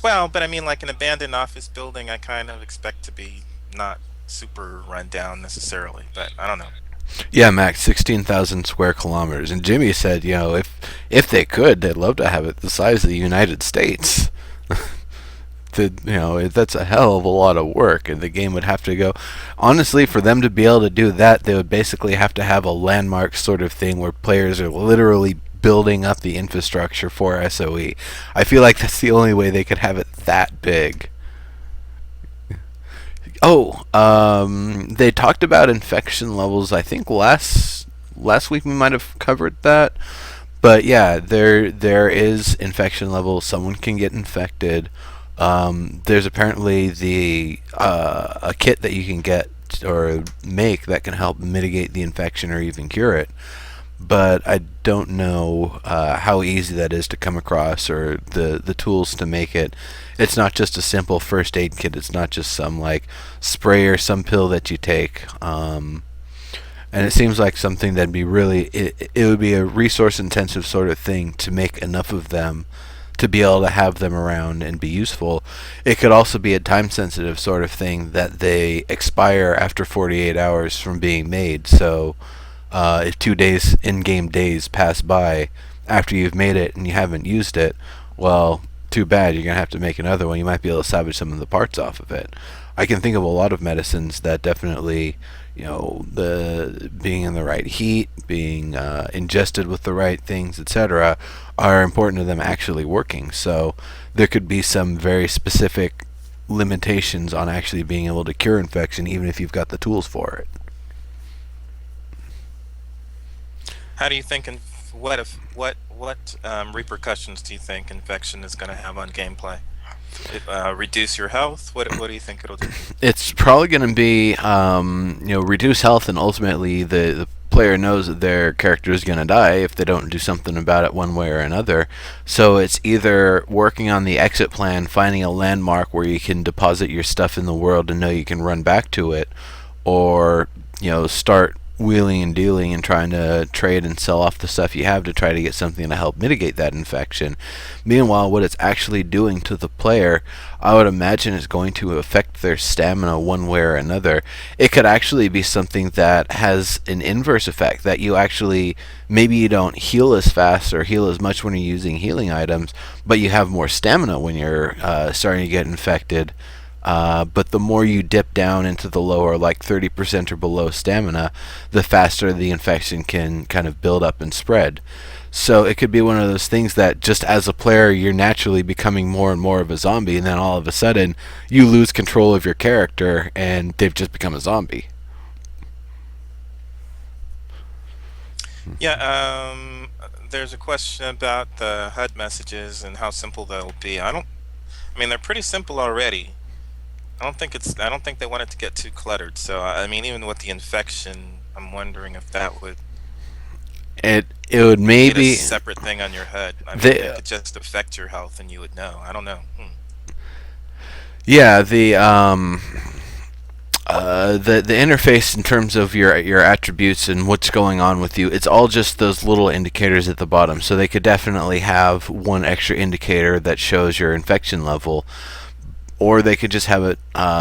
Well, but I mean, like an abandoned office building, I kind of expect to be not super run down necessarily, but I don't know. Yeah, Max, 16,000 square kilometers. And Jimmy said, if they could, they'd love to have it the size of the United States. That's a hell of a lot of work, and the game would have to go. Honestly, for them to be able to do that, they would basically have to have a landmark sort of thing where players are literally building up the infrastructure for SOE. I feel like that's the only way they could have it that big. Oh, they talked about infection levels. I think last week we might have covered that. But yeah, there is infection levels. Someone can get infected. There's apparently the a kit that you can get or make that can help mitigate the infection or even cure it. But I don't know how easy that is to come across or the tools to make it. It's not just a simple first aid kit. It's not just some like spray or some pill that you take. And it seems like something that'd be it would be a resource intensive sort of thing to make enough of them to be able to have them around and be useful. It could also be a time sensitive sort of thing that they expire after 48 hours from being made. So if 2 days in-game days pass by after you've made it and you haven't used it, well, too bad. You're gonna have to make another one. You might be able to salvage some of the parts off of it. I can think of a lot of medicines that definitely, the being in the right heat, being ingested with the right things, etc., are important to them actually working. So there could be some very specific limitations on actually being able to cure infection, even if you've got the tools for it. How do you think, and what repercussions do you think infection is going to have on gameplay? Reduce your health? What do you think it'll do? It's probably going to be reduce health, and ultimately the player knows that their character is going to die if they don't do something about it one way or another. So it's either working on the exit plan, finding a landmark where you can deposit your stuff in the world and know you can run back to it, or start wheeling and dealing and trying to trade and sell off the stuff you have to try to get something to help mitigate that infection. Meanwhile, what it's actually doing to the player, I would imagine is going to affect their stamina one way or another. It could actually be something that has an inverse effect, that you actually, maybe you don't heal as fast or heal as much when you're using healing items, but you have more stamina when you're starting to get infected. But the more you dip down into the lower, like 30% or below stamina, the faster the infection can kind of build up and spread. So it could be one of those things that just as a player, you're naturally becoming more and more of a zombie, and then all of a sudden, you lose control of your character, and they've just become a zombie. Yeah, there's a question about the HUD messages and how simple they'll be. I mean, they're pretty simple already. I don't think they want it to get too cluttered. So, I mean, even with the infection, I'm wondering if that would It would You need a maybe separate thing on your HUD. I mean, it the could just affect your health and you would know. I don't know. yeah the interface in terms of your attributes and what's going on with you, it's all just those little indicators at the bottom. So they could definitely have one extra indicator that shows your infection level, or they could just have it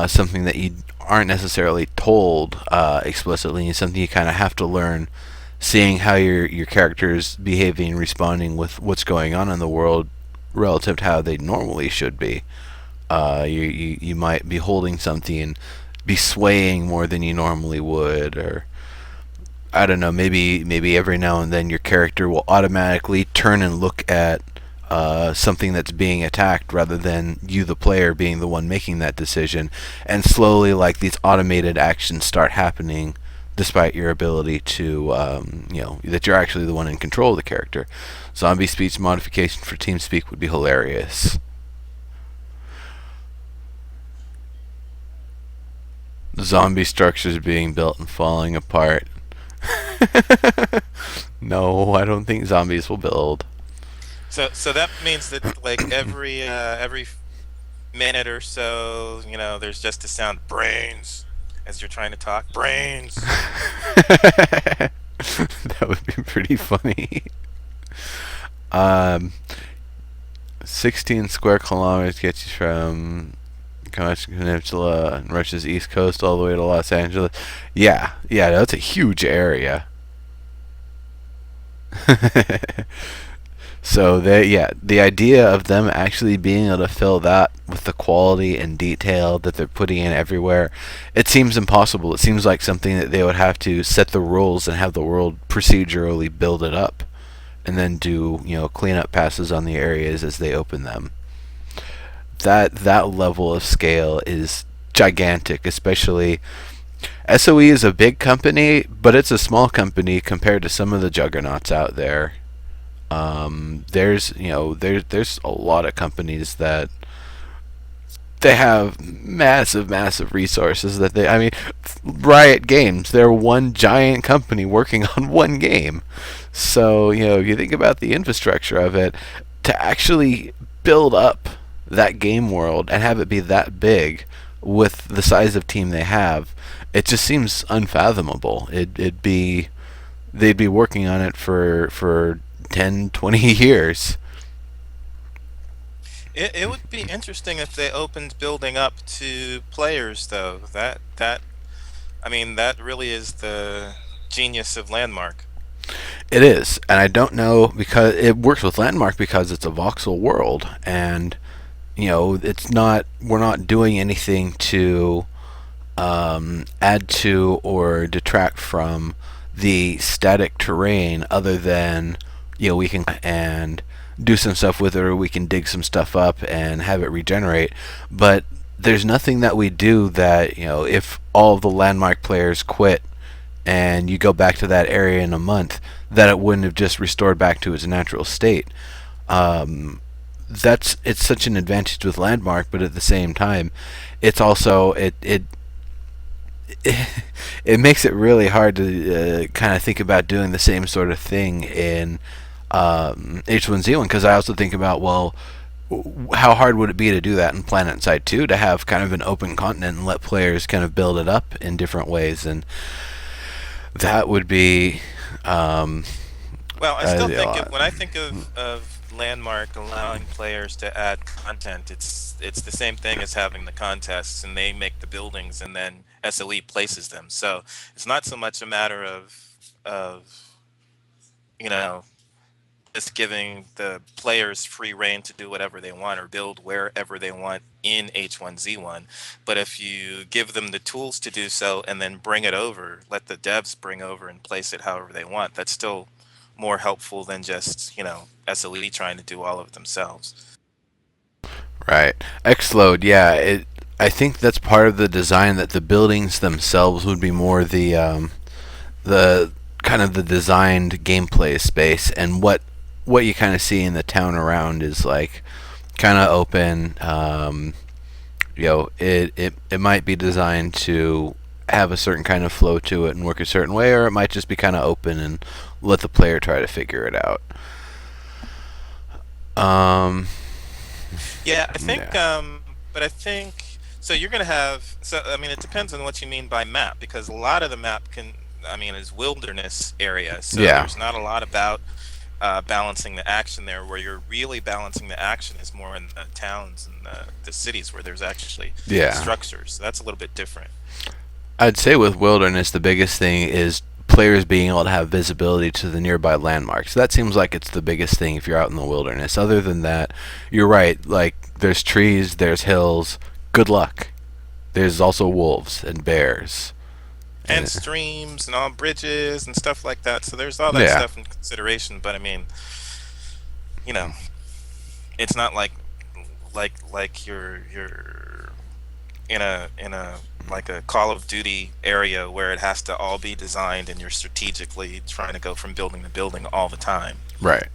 something that you aren't necessarily told explicitly, and something you kind of have to learn, seeing how your character is behaving and responding with what's going on in the world relative to how they normally should be. You might be holding something and be swaying more than you normally would, or I don't know, maybe every now and then your character will automatically turn and look at something that's being attacked rather than you, the player, being the one making that decision, and slowly, like, these automated actions start happening, despite your ability to, that you're actually the one in control of the character. Zombie speech modification for TeamSpeak would be hilarious. Zombie structures being built and falling apart. No, I don't think zombies will build. So that means that like every minute or so, there's just a sound brains as you're trying to talk. Brains. That would be pretty funny. Um, 16 square kilometers gets you from Comanche Peninsula and Russia's east coast all the way to Los Angeles. Yeah, that's a huge area. So the idea of them actually being able to fill that with the quality and detail that they're putting in everywhere, it seems impossible. It seems like something that they would have to set the rules and have the world procedurally build it up, and then do cleanup passes on the areas as they open them. That level of scale is gigantic, especially SOE is a big company, but it's a small company compared to some of the juggernauts out there. There's a lot of companies that they have massive resources that I mean, Riot Games, they're one giant company working on one game. So, if you think about the infrastructure of it, to actually build up that game world and have it be that big with the size of team they have, it just seems unfathomable. It'd be they'd be working on it for 10, 20 years. It would be interesting if they opened building up to players, though. That I mean, that really is the genius of Landmark. It is, and I don't know, because it works with Landmark because it's a voxel world, and it's not we're not doing anything to add to or detract from the static terrain, other than we can and do some stuff with it, or we can dig some stuff up and have it regenerate. But there's nothing that we do that, if all of the Landmark players quit and you go back to that area in a month, that it wouldn't have just restored back to its natural state. It's such an advantage with Landmark, but at the same time, it's also it makes it really hard to kind of think about doing the same sort of thing in H1Z1, because I also think about, well, how hard would it be to do that in Planet Side 2, to have kind of an open continent and let players kind of build it up in different ways, and that would be Well, I still a think lot. when I think of Landmark allowing players to add content, it's the same thing as having the contests, and they make the buildings, and then SOE places them. So it's not so much a matter of you know just giving the players free reign to do whatever they want or build wherever they want in H1Z1. But if you give them the tools to do so and then bring it over, let the devs bring over and place it however they want, that's still more helpful than just, SOE trying to do all of it themselves. Right. Xload, yeah. I think that's part of the design, that the buildings themselves would be more the kind of the designed gameplay space, and what you kind of see in the town around is like kind of open. It might be designed to have a certain kind of flow to it and work a certain way, or it might just be kind of open and let the player try to figure it out. Um, Yeah, I think, yeah, but I think so. You're gonna have so. I mean, it depends on what you mean by map, because a lot of the map can, I mean, is wilderness area. So yeah, there's not a lot about balancing the action there. Where you're really balancing the action is more in the towns and the cities where there's actually yeah. structures. So that's a little bit different. I'd say with wilderness, the biggest thing is players being able to have visibility to the nearby landmarks. That seems like it's the biggest thing if you're out in the wilderness. Other than that, you're right. Like, there's trees, there's hills. Good luck. There's also wolves and bears. And And, streams and all bridges and stuff like that. So there's all that yeah, stuff in consideration. But I mean, you know, it's not like you're in a like a Call of Duty area where it has to all be designed and you're strategically trying to go from building to building all the time. right.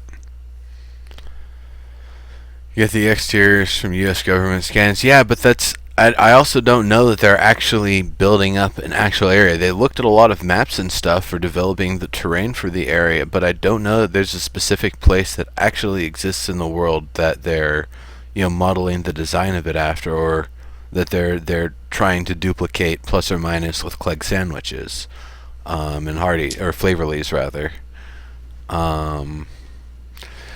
You get the exteriors from U.S. government scans. Yeah, but that's. I also don't know that they're actually building up an actual area. They looked at a lot of maps and stuff for developing the terrain for the area, but I don't know that there's a specific place that actually exists in the world that they're, modeling the design of it after, or that they're trying to duplicate plus or minus with Clegg sandwiches, and Hardy or Flavorlies rather. Um,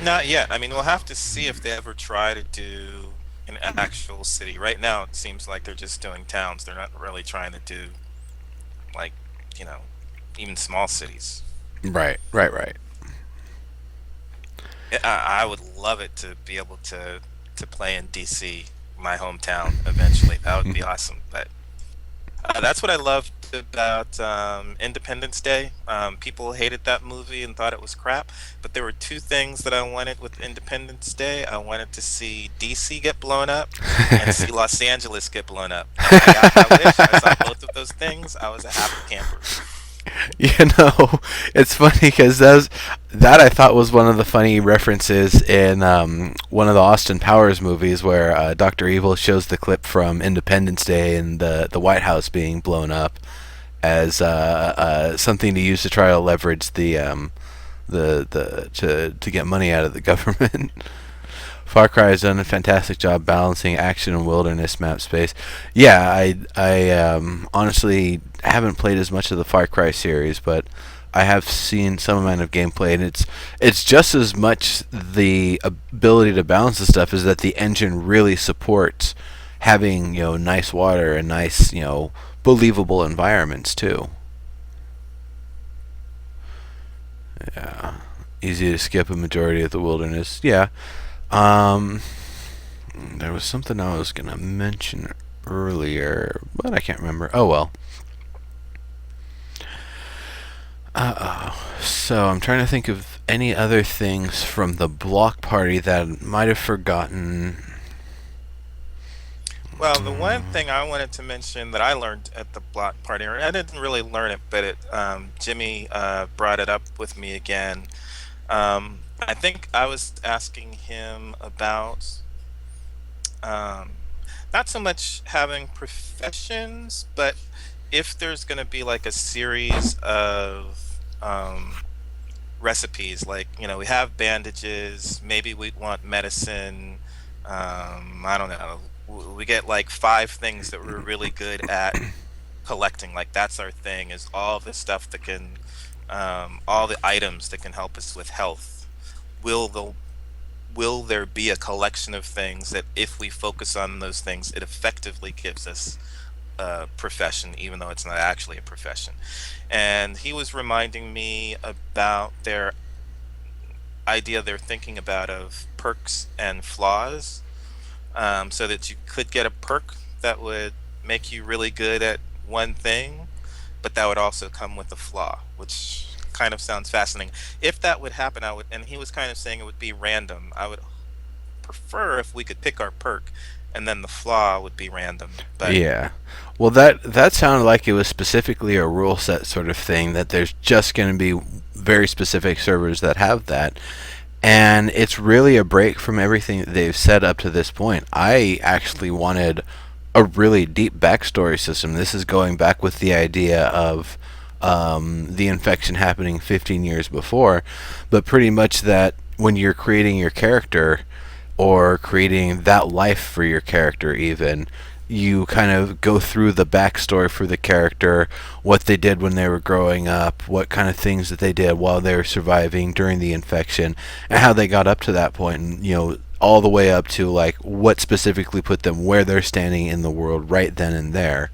Not yet. I mean, we'll have to see if they ever try to do an actual city. Right now, it seems like they're just doing towns. They're not really trying to do like, you know, even small cities. right, right, right. I would love it to be able to play in DC, my hometown, eventually. That would be awesome. But that's what I loved about Independence Day. People hated that movie and thought it was crap, but there were two things that I wanted with Independence Day. I wanted to see DC get blown up and see Los Angeles get blown up. And I got my wish. I saw both of those things. I was a happy camper. You know, it's funny because that I thought was one of the funny references in one of the Austin Powers movies where Doctor Evil shows the clip from Independence Day and the White House being blown up as something to use to try to leverage the to get money out of the government. Far Cry has done a fantastic job balancing action and wilderness map space. Yeah, I honestly haven't played as much of the Far Cry series, but I have seen some amount of gameplay, and it's just as much the ability to balance the stuff as that the engine really supports having nice water and nice believable environments too. Yeah, easy to skip a majority of the wilderness. Yeah. Um, there was something I was gonna mention earlier, but I can't remember. Oh well. So I'm trying to think of any other things from the block party that I might have forgotten. Well, the one thing I wanted to mention that I learned at the block party, or I didn't really learn it, but Jimmy brought it up with me again. I think I was asking him about um, not so much having professions, but if there's going to be like a series of recipes, like, we have bandages, maybe we want medicine. I don't know. We get like five things that we're really good at collecting. Like, that's our thing, is all the stuff that can, all the items that can help us with health. Will the will there be a collection of things that if we focus on those things, it effectively gives us a profession, even though it's not actually a profession? And he was reminding me about their idea they're thinking about of perks and flaws, so that you could get a perk that would make you really good at one thing, but that would also come with a flaw, which kind of sounds fascinating. If that would happen, I would, and he was kind of saying it would be random. I would prefer if we could pick our perk and then the flaw would be random. But Yeah. Well, that sounded like it was specifically a rule set sort of thing, that there's just going to be very specific servers that have that. And it's really a break from everything that they've said up to this point. I actually wanted a really deep backstory system. This is going back with the idea of the infection happening 15 years before, but pretty much that when you're creating your character or creating that life for your character, even you kind of go through the backstory for the character, what they did when they were growing up, what kind of things that they did while they were surviving during the infection, and how they got up to that point, and all the way up to like what specifically put them where they're standing in the world right then and there,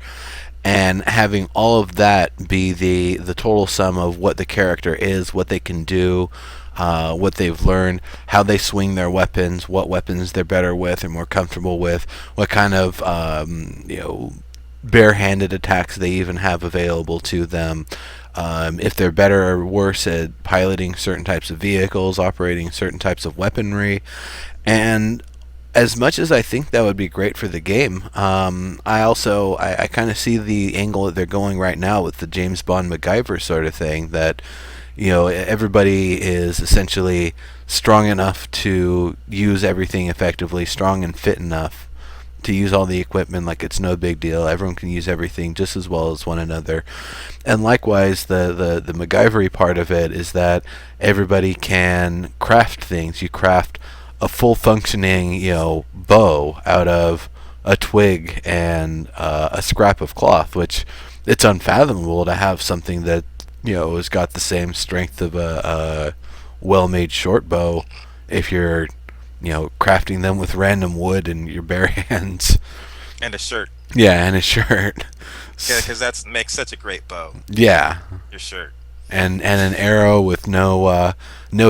and having all of that be the total sum of what the character is, what they can do, what they've learned, how they swing their weapons, what weapons they're better with or more comfortable with, what kind of barehanded attacks they even have available to them, if they're better or worse at piloting certain types of vehicles, operating certain types of weaponry, and as much as I think that would be great for the game, I kind of see the angle that they're going right now with the James Bond MacGyver sort of thing, that everybody is essentially strong enough to use everything effectively, strong and fit enough to use all the equipment like it's no big deal. Everyone can use everything just as well as one another. And likewise, the MacGyvery part of it is that everybody can craft things. You craft a full functioning, bow out of a twig and a scrap of cloth, which it's unfathomable to have something that has got the same strength of a well-made short bow if you're crafting them with random wood and your bare hands. And a shirt. Yeah, and a shirt. Yeah, because that makes such a great bow. Yeah. Your shirt. And an arrow with no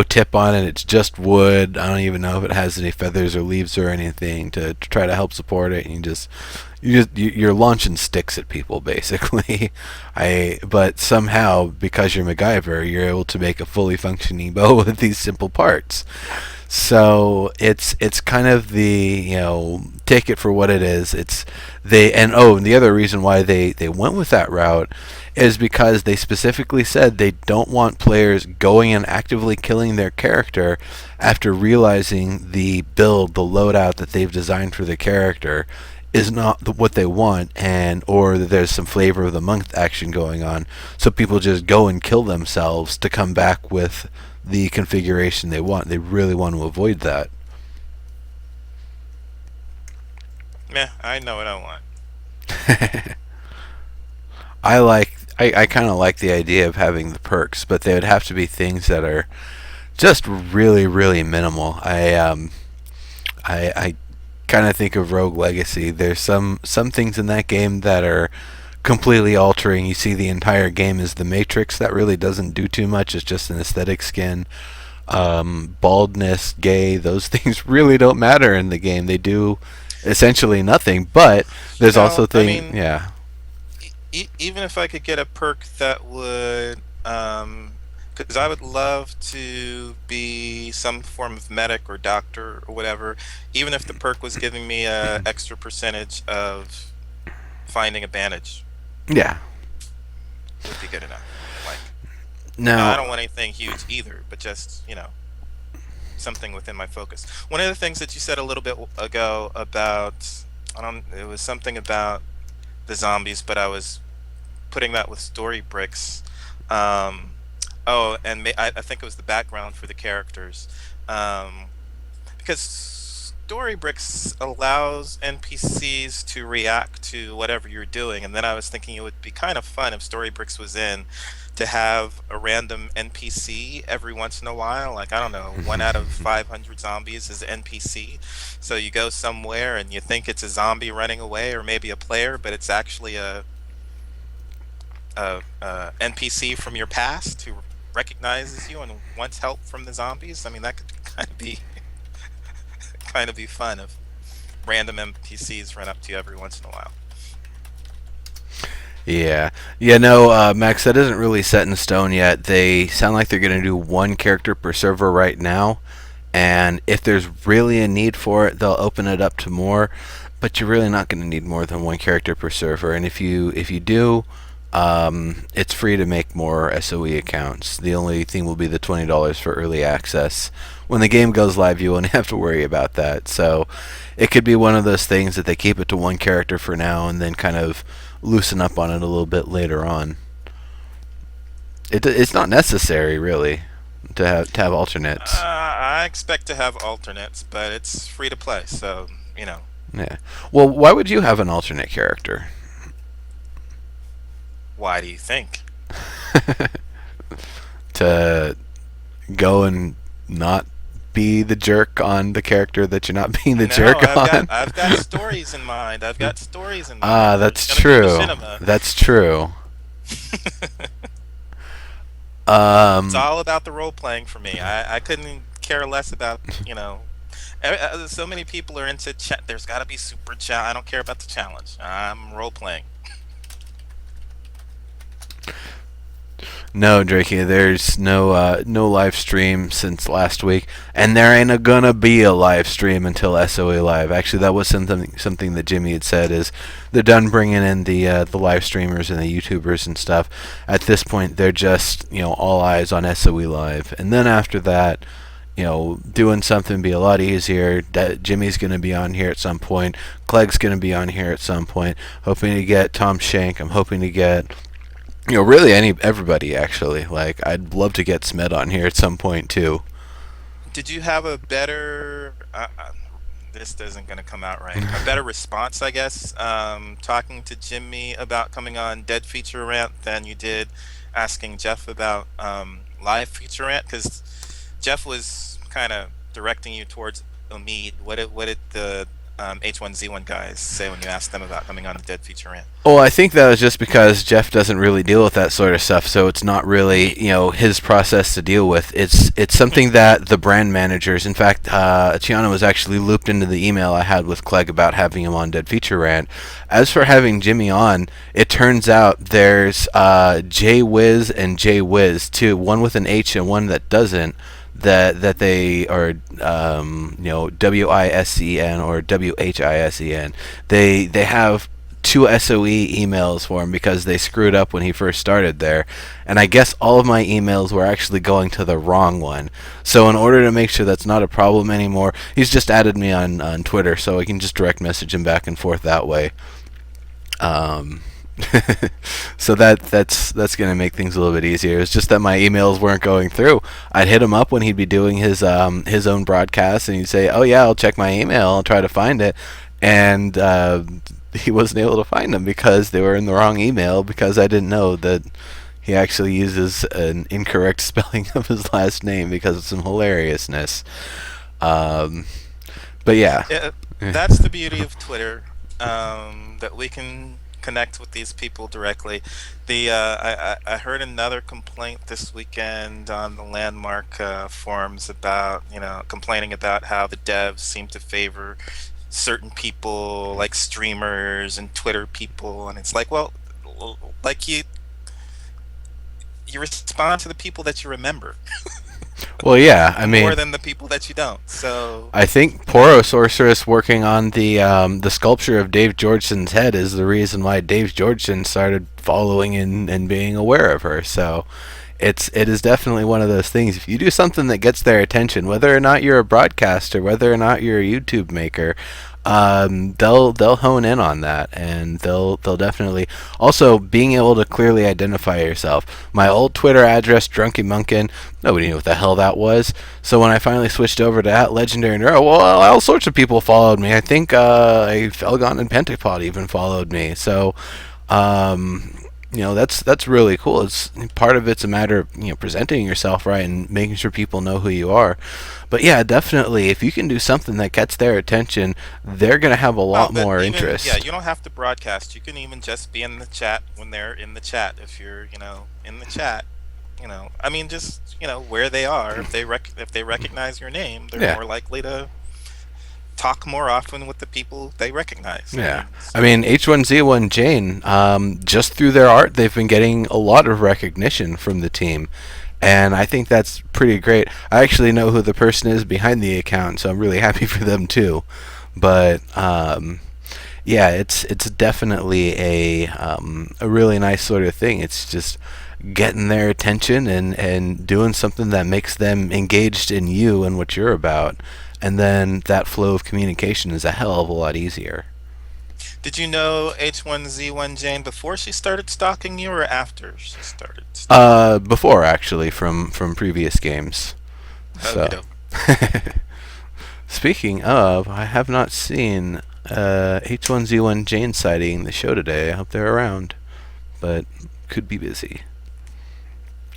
tip on it. It's just wood. I don't even know if it has any feathers or leaves or anything to try to help support it. And you're launching sticks at people basically. But somehow, because you're MacGyver, you're able to make a fully functioning bow with these simple parts. So it's kind of the take it for what it is. And the other reason why they went with that route is because they specifically said they don't want players going and actively killing their character after realizing the loadout that they've designed for the character is not what they want, or that there's some flavor of the month action going on. So people just go and kill themselves to come back with the configuration they want. They really want to avoid that. Yeah, I know what I want. I kind of like the idea of having the perks, but they would have to be things that are just really, really minimal. I kind of think of Rogue Legacy. There's some things in that game that are completely altering. You see the entire game as the Matrix. That really doesn't do too much. It's just an aesthetic skin. Baldness, gay, those things really don't matter in the game. They do essentially nothing. But there's also things. Yeah. Even if I could get a perk that would, because I would love to be some form of medic or doctor or whatever, even if the perk was giving me a extra percentage of finding a bandage. Yeah. Would be good enough. Like, no, I don't want anything huge either, but just, something within my focus. One of the things that you said a little bit ago about, it was something about the zombies, but I was putting that with story bricks. I think it was the background for the characters, because story bricks allows NPCs to react to whatever you're doing, and then I was thinking it would be kind of fun if story bricks was in to have a random NPC every once in a while. Like, I don't know, 1 out of 500 zombies is an NPC. So you go somewhere and you think it's a zombie running away, or maybe a player, but it's actually a NPC from your past who recognizes you and wants help from the zombies. I mean, that could kind of be fun if random NPCs run up to you every once in a while. Yeah. No, Max, that isn't really set in stone yet. They sound like they're going to do one character per server right now, and if there's really a need for it, they'll open it up to more, but you're really not going to need more than one character per server. And if you do, It's free to make more SOE accounts. The only thing will be the $20 for early access. When the game goes live, you won't have to worry about that. So it could be one of those things that they keep it to one character for now and then kind of loosen up on it a little bit later on. It's not necessary really to have alternates. I expect to have alternates, but it's free to play, so Yeah. Well, why would you have an alternate character? why do you think? To go and not be the jerk on the character that you're not being the No, jerk I've got on. I've got stories in mind. I've got stories in Ah, mind. that's There's gonna be true. machinima. That's true. It's Um, all about the role playing for me. I couldn't care less about so many people are into chat. There's got to be super chat. I don't care about the challenge. I'm role playing. no, Drakey, there's no live stream since last week, and there ain't gonna be a live stream until SOE Live. Actually, that was something that Jimmy had said is they're done bringing in the live streamers and the YouTubers and stuff. At this point, they're just all eyes on SOE Live, and then after that, doing something be a lot easier. Jimmy's going to be on here at some point. Clegg's going to be on here at some point. Hoping to get Tom Shank. I'm hoping to get, really everybody actually. Like, I'd love to get Smed on here at some point too. Did you have a better? This isn't going to come out right. A better response, I guess, talking to Jimmy about coming on Dead Feature Rant than you did asking Jeff about live Feature Rant, because Jeff was kind of directing you towards Omid. What did the H1Z1 guys say when you asked them about coming on the Dead Feature Rant? Well, I think that was just because Jeff doesn't really deal with that sort of stuff, so it's not really, his process to deal with. It's something that the brand managers, in fact, Tiana was actually looped into the email I had with Clegg about having him on Dead Feature Rant. As for having Jimmy on, it turns out there's J Wiz and J Wiz too, one with an H and one that doesn't. That they are WISEN or WHISEN. They have two SOE emails for him because they screwed up when he first started there, and I guess all of my emails were actually going to the wrong one. So in order to make sure that's not a problem anymore, he's just added me on Twitter, so I can just direct message him back and forth that way. Um, so that's going to make things a little bit easier. It's just that my emails weren't going through. I'd hit him up when he'd be doing his own broadcast, and he'd say, "Oh yeah, I'll check my email. I'll try to find it," and he wasn't able to find them because they were in the wrong email because I didn't know that he actually uses an incorrect spelling of his last name because of some hilariousness. Um, but yeah. Yeah, that's the beauty of Twitter, that we can connect with these people directly. I heard another complaint this weekend on the Landmark forums about complaining about how the devs seem to favor certain people like streamers and Twitter people, and it's like, well, like you respond to the people that you remember Well, yeah. I mean, more than the people that you don't. So I think Poro Sorceress working on the sculpture of Dave Georgeson's head is the reason why Dave Georgeson started following and being aware of her. So it is definitely one of those things. If you do something that gets their attention, whether or not you're a broadcaster, whether or not you're a YouTube maker, they'll hone in on that, and they'll definitely also being able to clearly identify yourself. My old Twitter address, Drunky Munkin, nobody knew what the hell that was. So when I finally switched over to @Legendary Neuro, well, all sorts of people followed me. I think Felgon and Pentapod even followed me. So that's really cool. It's part of it's a matter of presenting yourself right and making sure people know who you are. But yeah, definitely, if you can do something that gets their attention, they're gonna have a lot but more even, interest. yeah, you don't have to broadcast. You can even just be in the chat when they're in the chat. If you're in the chat, I mean, just where they are. If they recognize your name, they're Yeah. more likely to talk more often with the people they recognize. Yeah, I mean H1Z1 Jane, just through their art, they've been getting a lot of recognition from the team, and I think that's pretty great. I actually know who the person is behind the account, so I'm really happy for them too. But Yeah, it's definitely a really nice sort of thing. It's just getting their attention and doing something that makes them engaged in you and what you're about, and then that flow of communication is a hell of a lot easier. Did you know H1Z1 Jane before she started stalking you or after she started stalking you? Before actually from previous games. Okie So, doke. speaking of, I have not seen H1Z1 Jane sighting the show today. I hope they're around, but could be busy.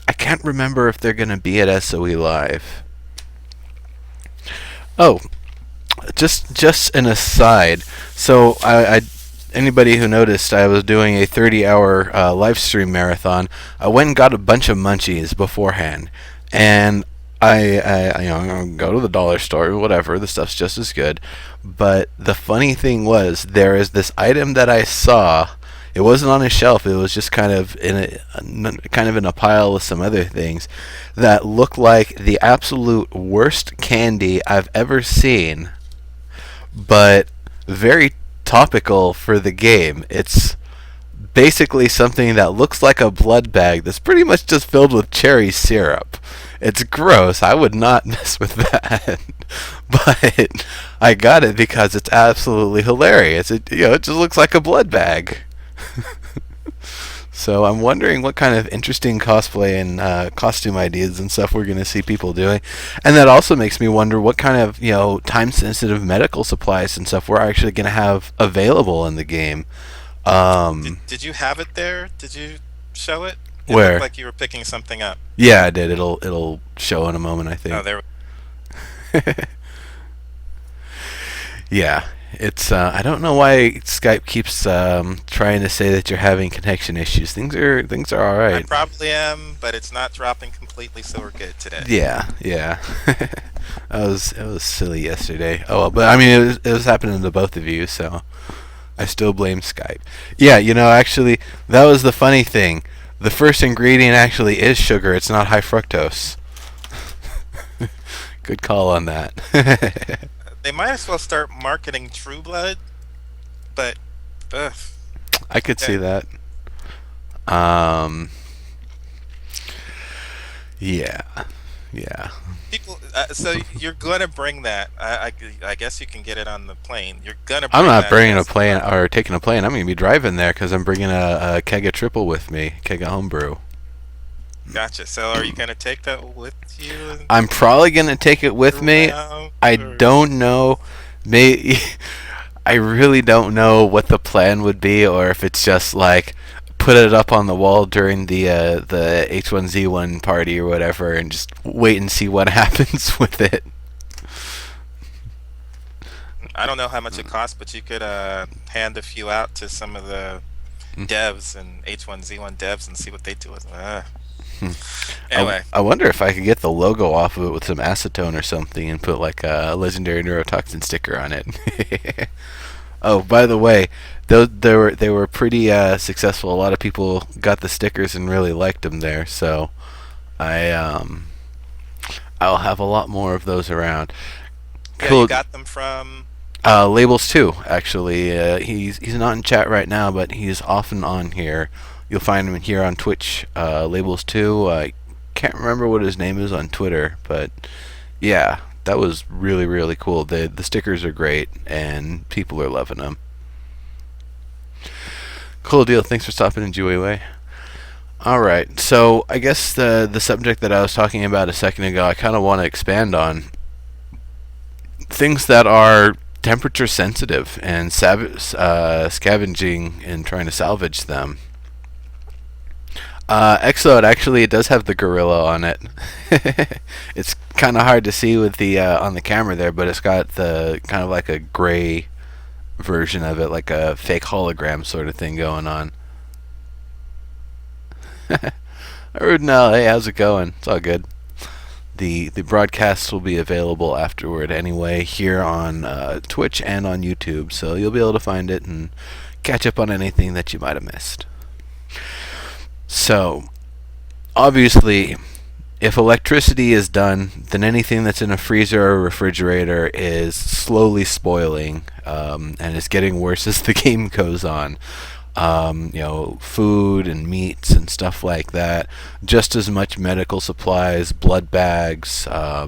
I can't remember if they're gonna be at SOE Live. Oh, just an aside. So I anybody who noticed, I was doing a 30-hour live stream marathon. I went and got a bunch of munchies beforehand, and I go to the dollar store or whatever. The stuff's just as good. But the funny thing was, there is this item that I saw. It wasn't on a shelf. It was just kind of in a pile with some other things that looked like the absolute worst candy I've ever seen, but very topical for the game. It's basically something that looks like a blood bag that's pretty much just filled with cherry syrup. It's gross. I would not mess with that. But I got it because it's absolutely hilarious. It just looks like a blood bag. So I'm wondering what kind of interesting cosplay and costume ideas and stuff we're going to see people doing, and that also makes me wonder what kind of time-sensitive medical supplies and stuff we're actually going to have available in the game. Did, Um, did you have it there? Did you show it? It looked where? like you were picking something up. Yeah, I did. It'll show in a moment, I Oh, think. there. Yeah, it's I don't know why Skype keeps trying to say that you're having connection issues. Things are all I right. probably am, but it's not dropping completely, so we're good today. Yeah, yeah. It was silly yesterday. Oh well, but I mean it was happening to both of you, so I still blame Skype. Yeah, actually that was the funny thing. The first ingredient actually is sugar. It's not high fructose. Good call on that. They might as well start marketing True Blood, but ugh, I could see okay. that. Um, yeah, yeah. People. So you're gonna bring that? I guess you can get it on the plane. You're gonna I'm bring not that bringing a as plane or taking a plane. I'm going to be driving there because I'm bringing a keg of triple with me, keg of homebrew. gotcha. So are you gonna take that with you and I'm probably going to take it with me. around, I or don't know. May I really don't know what the plan would be, or if it's just like put it up on the wall during the H1Z1 party or whatever, and just wait and see what happens with it. I don't know how much it costs, but you could hand a few out to some of the devs and H1Z1 devs and see what they do with them. I, Anyway, I wonder if I could get the logo off of it with some acetone or something and put like a legendary neurotoxin sticker on it. Oh, by the way, they were pretty successful. A lot of people got the stickers and really liked them there. So I I'll have a lot more of those around. yeah, you Cool. got them from. Labels too. Actually, he's not in chat right now, but he's often on here. You'll find him here on Twitch. Labels too. I can't remember what his name is on Twitter, but yeah, that was really cool. The stickers are great, and people are loving them. Cool deal. Thanks for stopping in, Juiwei. All right. So I guess the subject that I was talking about a second ago, I kind of want to expand on things that are temperature sensitive and scavenging and trying to salvage them. Exode actually it does have the gorilla on it. It's kind of hard to see with the on the camera there, but it's got the kind of like a gray version of it, like a fake hologram sort of thing going on. Rudnell, hey, how's it going? It's all good. The broadcasts will be available afterward anyway here on Twitch and on YouTube, so you'll be able to find it and catch up on anything that you might have missed. So, obviously, if electricity is done, then anything that's in a freezer or refrigerator is slowly spoiling, and it's getting worse as the game goes on. Food and meats and stuff like that. Just as much medical supplies, blood bags, uh,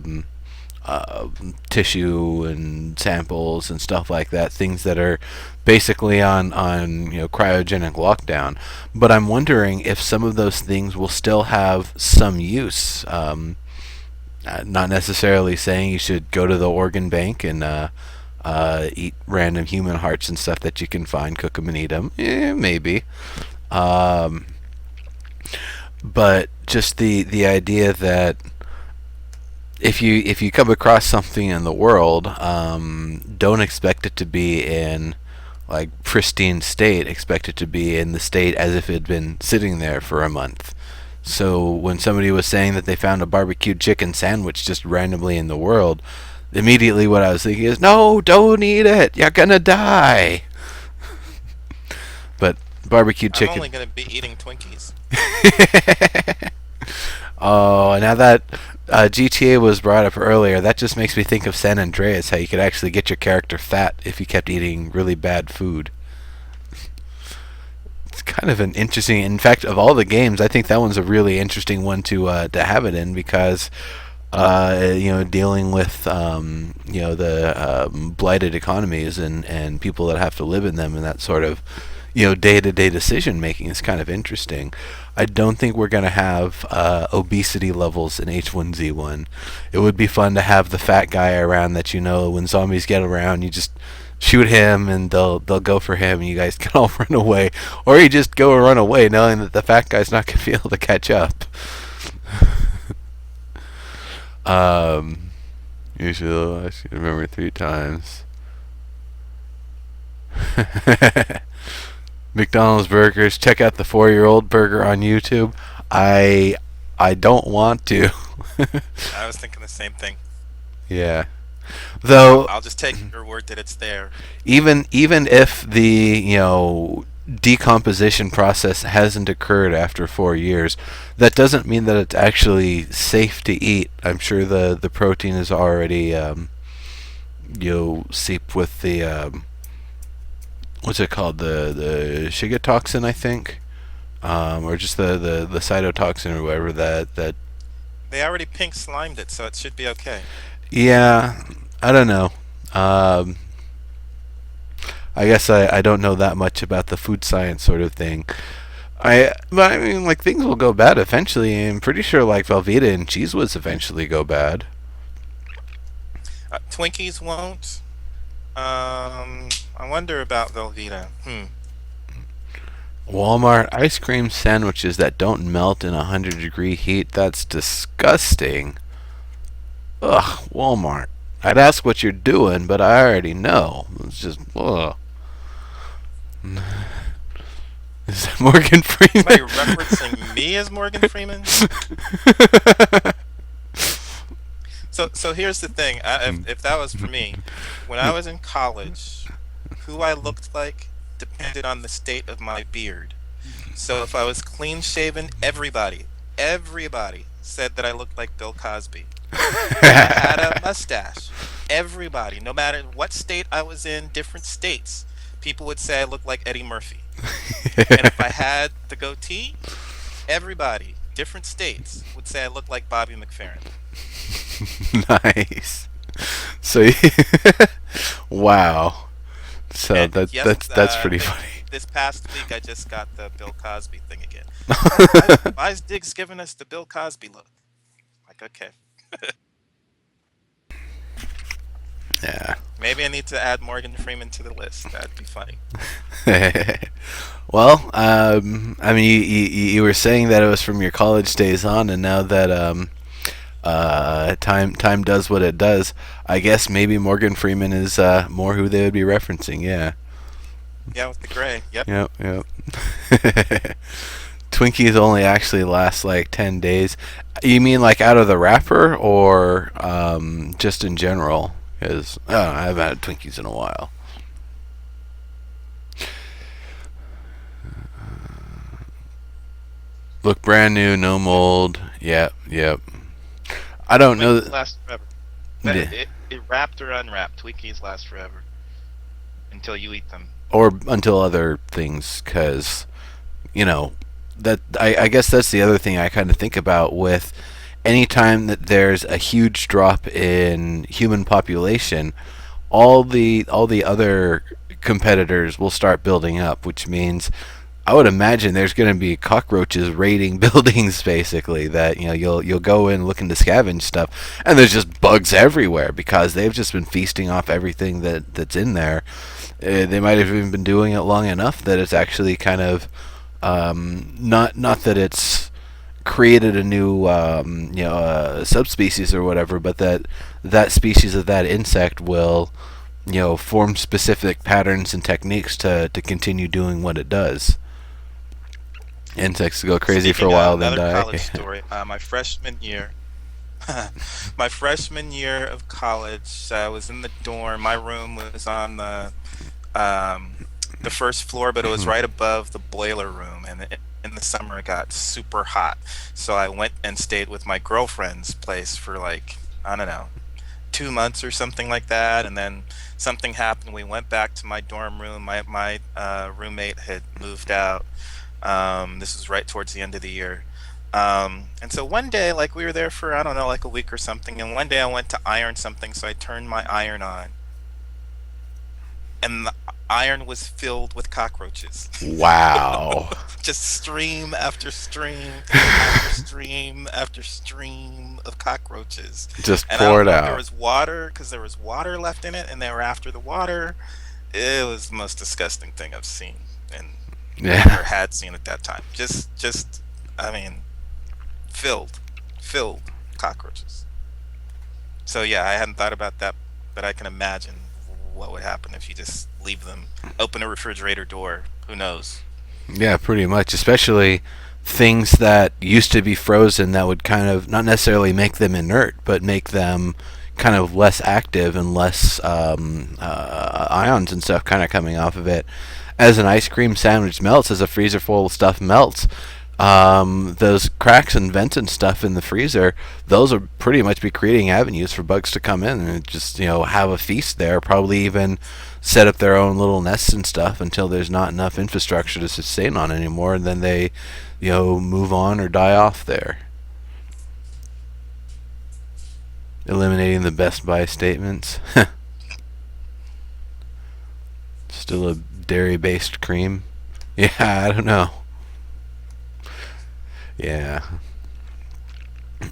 tissue and samples and stuff like that. Things that are basically on cryogenic lockdown. But I'm wondering if some of those things will still have some use. Not necessarily saying you should go to the organ bank and eat random human hearts and stuff that you can find, cook them and eat them. Maybe. Um, but just the idea that if you come across something in the world, don't expect it to be in like pristine state. Expect it to be in the state as if it had been sitting there for a month. So when somebody was saying that they found a barbecued chicken sandwich just randomly in the world, immediately what I was thinking is, no, don't eat it. You're gonna die. But barbecued I'm chicken. only going to be eating Twinkies. Oh, now that GTA was brought up earlier, that just makes me think of San Andreas, how you could actually get your character fat if you kept eating really bad food. It's kind of an interesting. In fact, of all the games, I think that one's a really interesting one to have it in because dealing with the blighted economies and people that have to live in them and that sort of day-to-day decision making is kind of interesting. I don't think we're going to have obesity levels in H1Z1. It would be fun to have the fat guy around that when zombies get around, you just shoot him and they'll go for him and you guys can all run away. Or you just go and run away knowing that the fat guy's not going to be able to catch up. Usually I should remember 3 times. McDonald's burgers. Check out the 4-year-old burger on YouTube. I don't want to. I was thinking the same thing. Yeah. Though I'll just take your word that it's there. even if the decomposition process hasn't occurred after 4 years, that doesn't mean that it's actually safe to eat. I'm sure the protein is already seeped with the what's it called, the Shiga toxin, I think, or just the cytotoxin or whatever that. They already pink slimed it, so it should be okay. Yeah, I don't know. I guess I don't know that much about the food science sort of thing. But I mean, like, things will go bad eventually. I'm pretty sure like Velveeta and Cheese Whiz eventually go bad. Twinkies won't. I wonder about Velveeta. Walmart ice cream sandwiches that don't melt in 100-degree heat. That's disgusting. Ugh, Walmart. I'd ask what you're doing, but I already know. It's just, ugh. Is that Morgan Somebody Freeman? referencing me as Morgan Freeman? So here's the thing. If that was for me, when I was in college, who I looked like depended on the state of my beard. So if I was clean shaven, everybody said that I looked like Bill Cosby. If I had a mustache, everybody, no matter what state I was in, different states, people would say I looked like Eddie Murphy. And if I had the goatee, everybody, different states, would say I looked like Bobby McFerrin. Nice. So, wow. So And that's pretty funny. This past week, I just got the Bill Cosby thing again. Why is Dygz giving us the Bill Cosby look? Like, okay. Yeah. Maybe I need to add Morgan Freeman to the list. That'd be funny. Well, I mean, you were saying that it was from your college days on, and now that time does what it does, I guess maybe Morgan Freeman is more who they would be referencing. Yeah. Yeah, with the gray. Yep. Yep. Twinkies only actually last like 10 days. You mean like out of the wrapper or just in general? Because I haven't had Twinkies in a while. Look brand new, no mold. Yep. I don't know. Twinkies last forever. Yeah. It wrapped or unwrapped. Twinkies last forever until you eat them. Or until other things, because you know that I guess that's the other thing I kind of think about with any time that there's a huge drop in human population, all the other competitors will start building up, which means I would imagine there's going to be cockroaches raiding buildings, basically. That you'll go in looking to scavenge stuff, and there's just bugs everywhere because they've just been feasting off everything that's in there. They might have even been doing it long enough that it's actually kind of not that it's created a new subspecies or whatever, but that species of that insect will form specific patterns and techniques to continue doing what it does. Insects go crazy for a Speaking of while, then another die. college story, my freshman year, my freshman year of college, I was in the dorm. My room was on um, the first floor, but it was right above the boiler room. And in the summer, it got super hot. So I went and stayed with my girlfriend's place for like, I don't know, 2 months or something like that. And then something happened. We went back to my dorm room. My roommate had moved out. This was right towards the end of the year. And so one day, like we were there for, I don't know, like a week or something. And one day I went to iron something. So I turned my iron on. And the iron was filled with cockroaches. Wow. Just stream after stream after stream after stream of cockroaches. Just And I pour don't it know if there out. was water, because there was water left in it, and they were after the water. It was the most disgusting thing I've seen, and or Yeah. had seen at that time. I mean, filled, filled cockroaches. So yeah, I hadn't thought about that, but I can imagine what would happen if you just leave them, open a refrigerator door. Who knows? Yeah, pretty much. Especially things that used to be frozen that would kind of not necessarily make them inert, but make them kind of less active and less ions and stuff kind of coming off of it. As an ice cream sandwich melts, as a freezer full of stuff melts, those cracks and vents and stuff in the freezer, those will pretty much be creating avenues for bugs to come in and just have a feast there. Probably even set up their own little nests and stuff until there's not enough infrastructure to sustain on anymore, and then they move on or die off there. Eliminating the best buy statements. Still a dairy based cream. Yeah, I don't know. Yeah.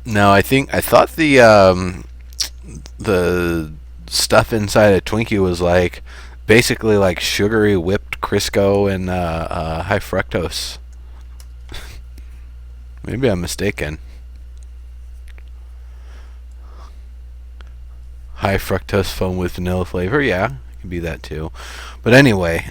No, I thought the stuff inside a Twinkie was like basically like sugary whipped Crisco and high fructose. Maybe I'm mistaken. High fructose foam with vanilla flavor. Yeah, it can be that too. But anyway,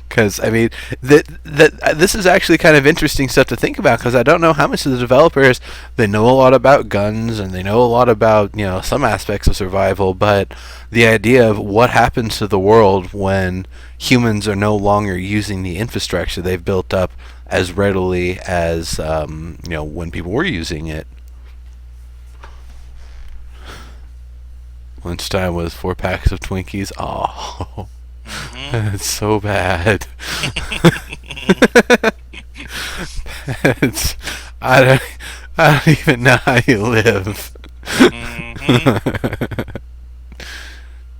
because I mean that this is actually kind of interesting stuff to think about, because I don't know how much of the developers, they know a lot about guns and they know a lot about some aspects of survival, but the idea of what happens to the world when humans are no longer using the infrastructure they've built up as readily as when people were using it. Lunchtime was 4 packs of Twinkies. Oh, Hmm. that's so bad. it's, I don't, I don't even know how you live. Hmm.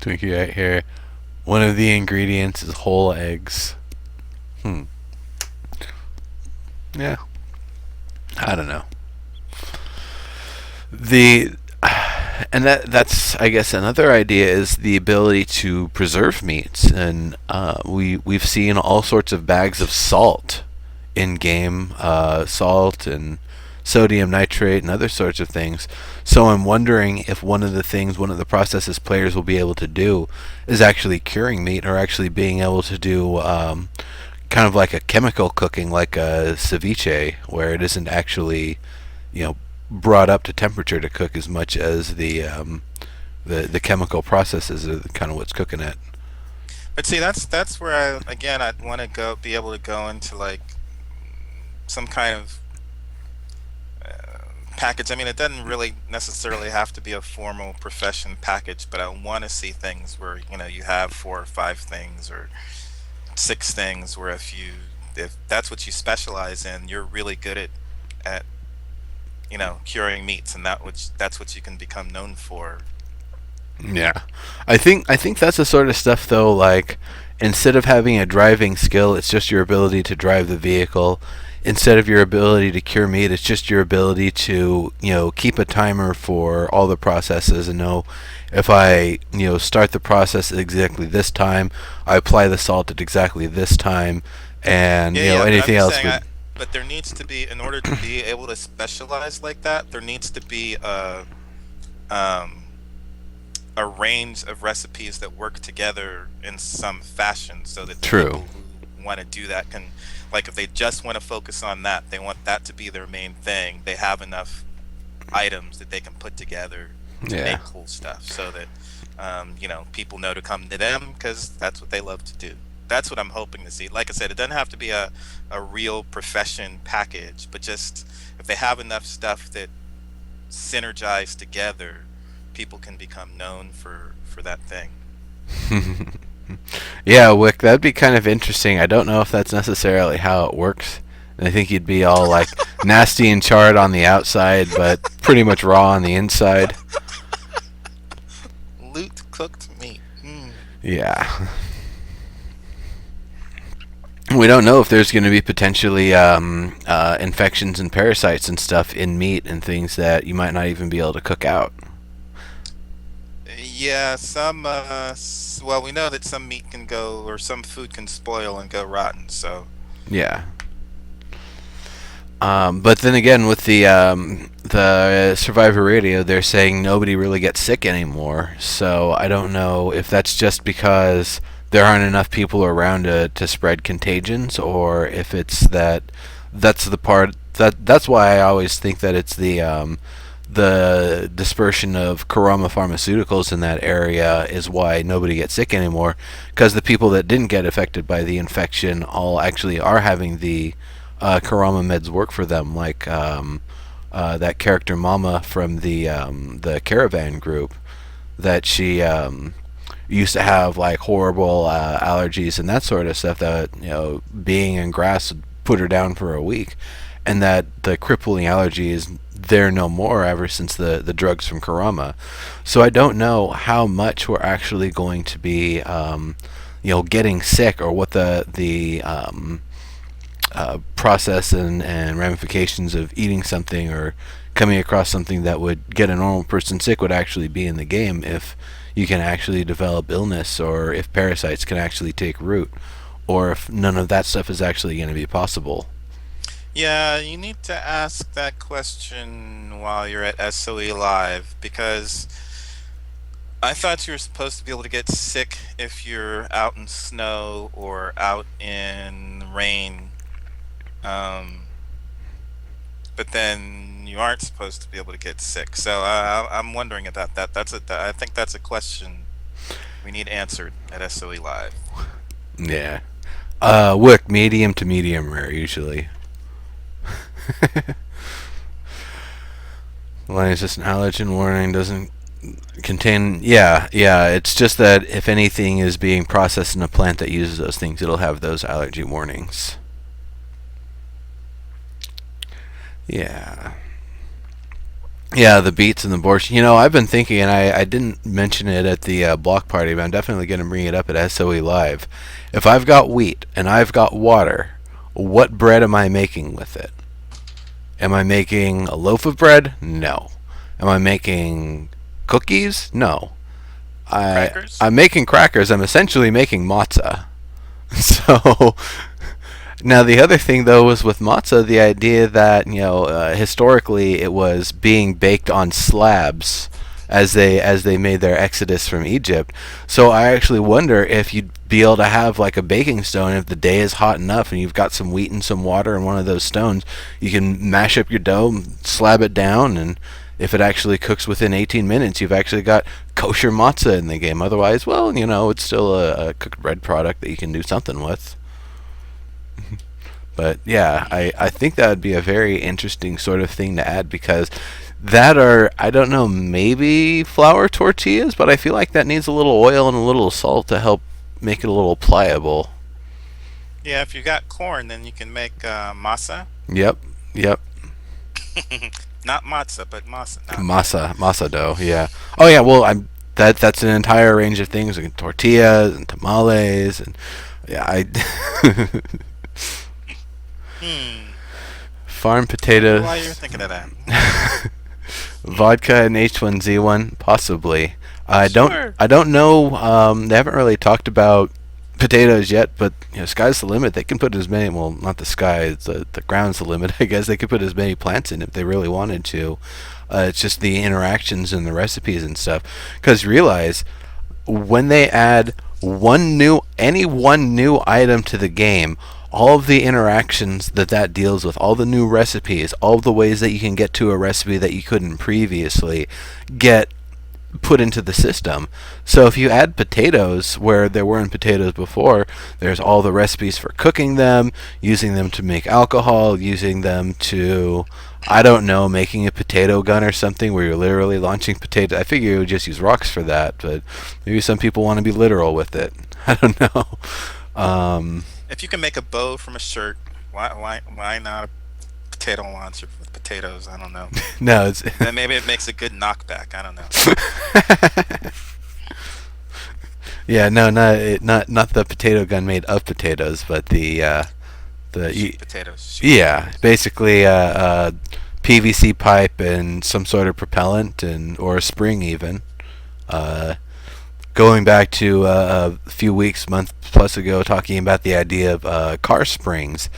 Twinkie right here. One of the ingredients is whole eggs. Hmm. Yeah. I don't know. The and that's I guess another idea is the ability to preserve meats, and we've seen all sorts of bags of salt in game, salt and sodium nitrate and other sorts of things. So I'm wondering if one of the processes players will be able to do is actually curing meat, or actually being able to do kind of like a chemical cooking, like a ceviche, where it isn't actually brought up to temperature to cook as much as the chemical processes are kind of what's cooking it. But see, that's where I'd want to be able to go into like some kind of package. I mean, it doesn't really necessarily have to be a formal profession package, but I want to see things where you have 4 or 5 things or 6 things where if that's what you specialize in, you're really good at curing meats, and that's what you can become known for. Yeah, I think that's the sort of stuff though. Like, instead of having a driving skill, it's just your ability to drive the vehicle. Instead of your ability to cure meat, it's just your ability to keep a timer for all the processes and know if I start the process at exactly this time, I apply the salt at exactly this time, and Yeah, but I'm anything just else saying, would. but there needs to be, in order to be able to specialize like that, there needs to be um, a range of recipes that work together in some fashion, so that the True. people who want to do that can, like, if they just want to focus on that, they want that to be their main thing, they have enough items that they can put together to Yeah. make cool stuff, so that people know to come to them because that's what they love to do. That's what I'm hoping to see. Like I said, it doesn't have to be a real profession package, but just if they have enough stuff that synergize together, people can become known for that thing. Yeah, Wick, that'd be kind of interesting. I don't know if that's necessarily how it works. I think you'd be all like nasty and charred on the outside, but pretty much raw on the inside. Loot cooked meat. Mm. Yeah. We don't know if there's going to be potentially infections and parasites and stuff in meat and things that you might not even be able to cook out. Yeah, well, we know that some meat can go, or some food can spoil and go rotten. So Yeah. But then again, with the Survivor Radio, they're saying nobody really gets sick anymore. So I don't know if that's just because there aren't enough people around to spread contagions, or if it's that's the part that's why I always think that it's the dispersion of Karama pharmaceuticals in that area is why nobody gets sick anymore, because the people that didn't get affected by the infection all actually are having the Karama meds work for them, like that character Mama from the Caravan group, that she used to have like horrible allergies and that sort of stuff, that being in grass would put her down for a week, and that the crippling allergy is there no more ever since the drugs from Karama. So I don't know how much we're actually going to be getting sick, or what the process and ramifications of eating something or coming across something that would get a normal person sick would actually be in the game, if you can actually develop illness, or if parasites can actually take root, or if none of that stuff is actually going to be possible. yeah, you need to ask that question while you're at SOE Live, because I thought you were supposed to be able to get sick if you're out in snow or out in rain. Um, but then you aren't supposed to be able to get sick. So I'm wondering about that. I think that's a question we need answered at SOE Live. Yeah. Wick, medium to medium rare usually. Line is just an allergen warning, doesn't contain. Yeah, it's just that if anything is being processed in a plant that uses those things, it'll have those allergy warnings. Yeah. Yeah, the beets and the borscht. I've been thinking, and I didn't mention it at the block party, but I'm definitely going to bring it up at SOE Live. If I've got wheat and I've got water, what bread am I making with it? Am I making a loaf of bread? No. Am I making cookies? No. Crackers? I'm making crackers. I'm essentially making matzah. So now the other thing though was with matzah, the idea that historically it was being baked on slabs as they made their exodus from Egypt. So I actually wonder if you'd be able to have like a baking stone. If the day is hot enough and you've got some wheat and some water in one of those stones, you can mash up your dough, slab it down, and if it actually cooks within 18 minutes, you've actually got kosher matzah in the game. Otherwise, well, it's still a cooked bread product that you can do something with. But yeah, I think that would be a very interesting sort of thing to add, because that, or I don't know, maybe flour tortillas, but I feel like that needs a little oil and a little salt to help make it a little pliable. Yeah, if you got corn, then you can make masa. Yep, yep. Not matzah, but masa. No. Masa dough, yeah. Oh yeah, well, that's an entire range of things, like tortillas and tamales, and yeah, I Hmm. farm potatoes. Why you're thinking of that? Vodka and H1Z1, possibly. Sure. I don't know. They haven't really talked about potatoes yet, but sky's the limit. They can put as many. Well, not the sky. It's the ground's the limit. I guess they could put as many plants in if they really wanted to. It's just the interactions and the recipes and stuff. Because realize, when they add any one new item to the game, all of the interactions that deals with, all the new recipes, all the ways that you can get to a recipe that you couldn't previously, get put into the system. So if you add potatoes where there weren't potatoes before, there's all the recipes for cooking them, using them to make alcohol, using them to, I don't know, making a potato gun or something where you're literally launching potatoes. I figure you would just use rocks for that, but maybe some people want to be literal with it. I don't know. If you can make a bow from a shirt, why not a potato launcher with potatoes? I don't know. No, it's Then maybe it makes a good knockback. I don't know. yeah, no, not the potato gun made of potatoes, but Shoot potatoes. Shoot yeah, basically a PVC pipe and some sort of propellant, or a spring even. Going back to a few weeks, month plus ago, talking about the idea of car springs.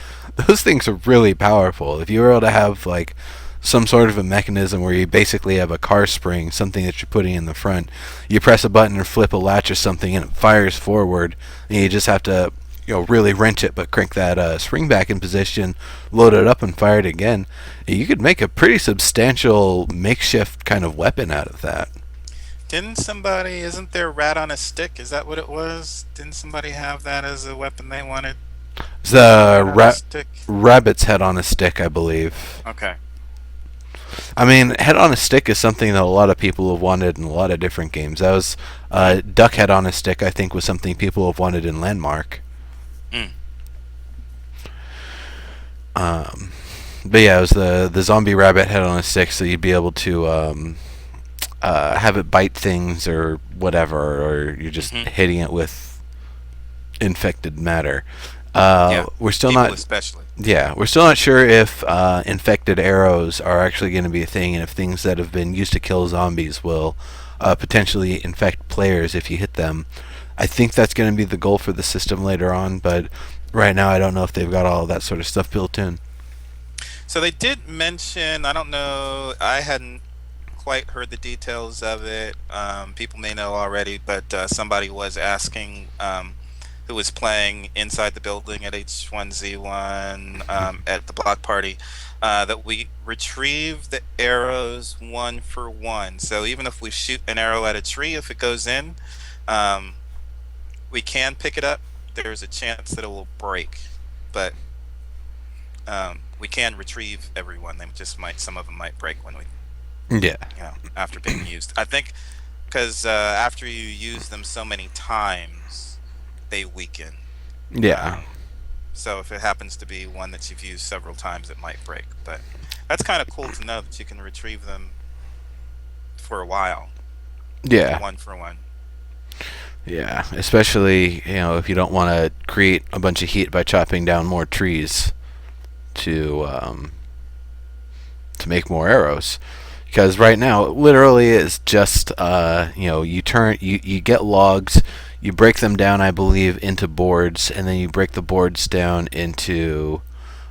Those things are really powerful. If you were able to have like some sort of a mechanism where you basically have a car spring, something that you're putting in the front, you press a button or flip a latch or something, and it fires forward, and you just have to really wrench it, but crank that spring back in position, load it up, and fire it again. You could make a pretty substantial makeshift kind of weapon out of that. Isn't there rat on a stick? Is that what it was? Didn't somebody have that as a weapon they wanted? The Rat on a stick? rabbit's head on a stick, I believe. Okay. I mean, head on a stick is something that a lot of people have wanted in a lot of different games. That was duck head on a stick, I think, was something people have wanted in Landmark. Mm. But yeah, it was the zombie rabbit head on a stick, so you'd be able to have it bite things or whatever, or you're just hitting it with infected matter. Yeah. We're still People not. especially. Yeah, we're still not sure if infected arrows are actually going to be a thing, and if things that have been used to kill zombies will potentially infect players if you hit them. I think that's going to be the goal for the system later on, but right now I don't know if they've got all of that sort of stuff built in. So they did mention, I don't know, I hadn't quite heard the details of it. People may know already, but somebody was asking who was playing inside the building at H1Z1 at the block party that we retrieve the arrows one for one. So even if we shoot an arrow at a tree, if it goes in, we can pick it up. There's a chance that it will break, but we can retrieve everyone. Some of them might break when Yeah. after being used. I think because after you use them so many times, they weaken. Yeah. So if it happens to be one that you've used several times, it might break. But that's kind of cool to know that you can retrieve them for a while. Yeah. One for one. Yeah, especially if you don't want to create a bunch of heat by chopping down more trees to make more arrows, because right now it literally is just you get logs, you break them down, I believe, into boards, and then you break the boards down into,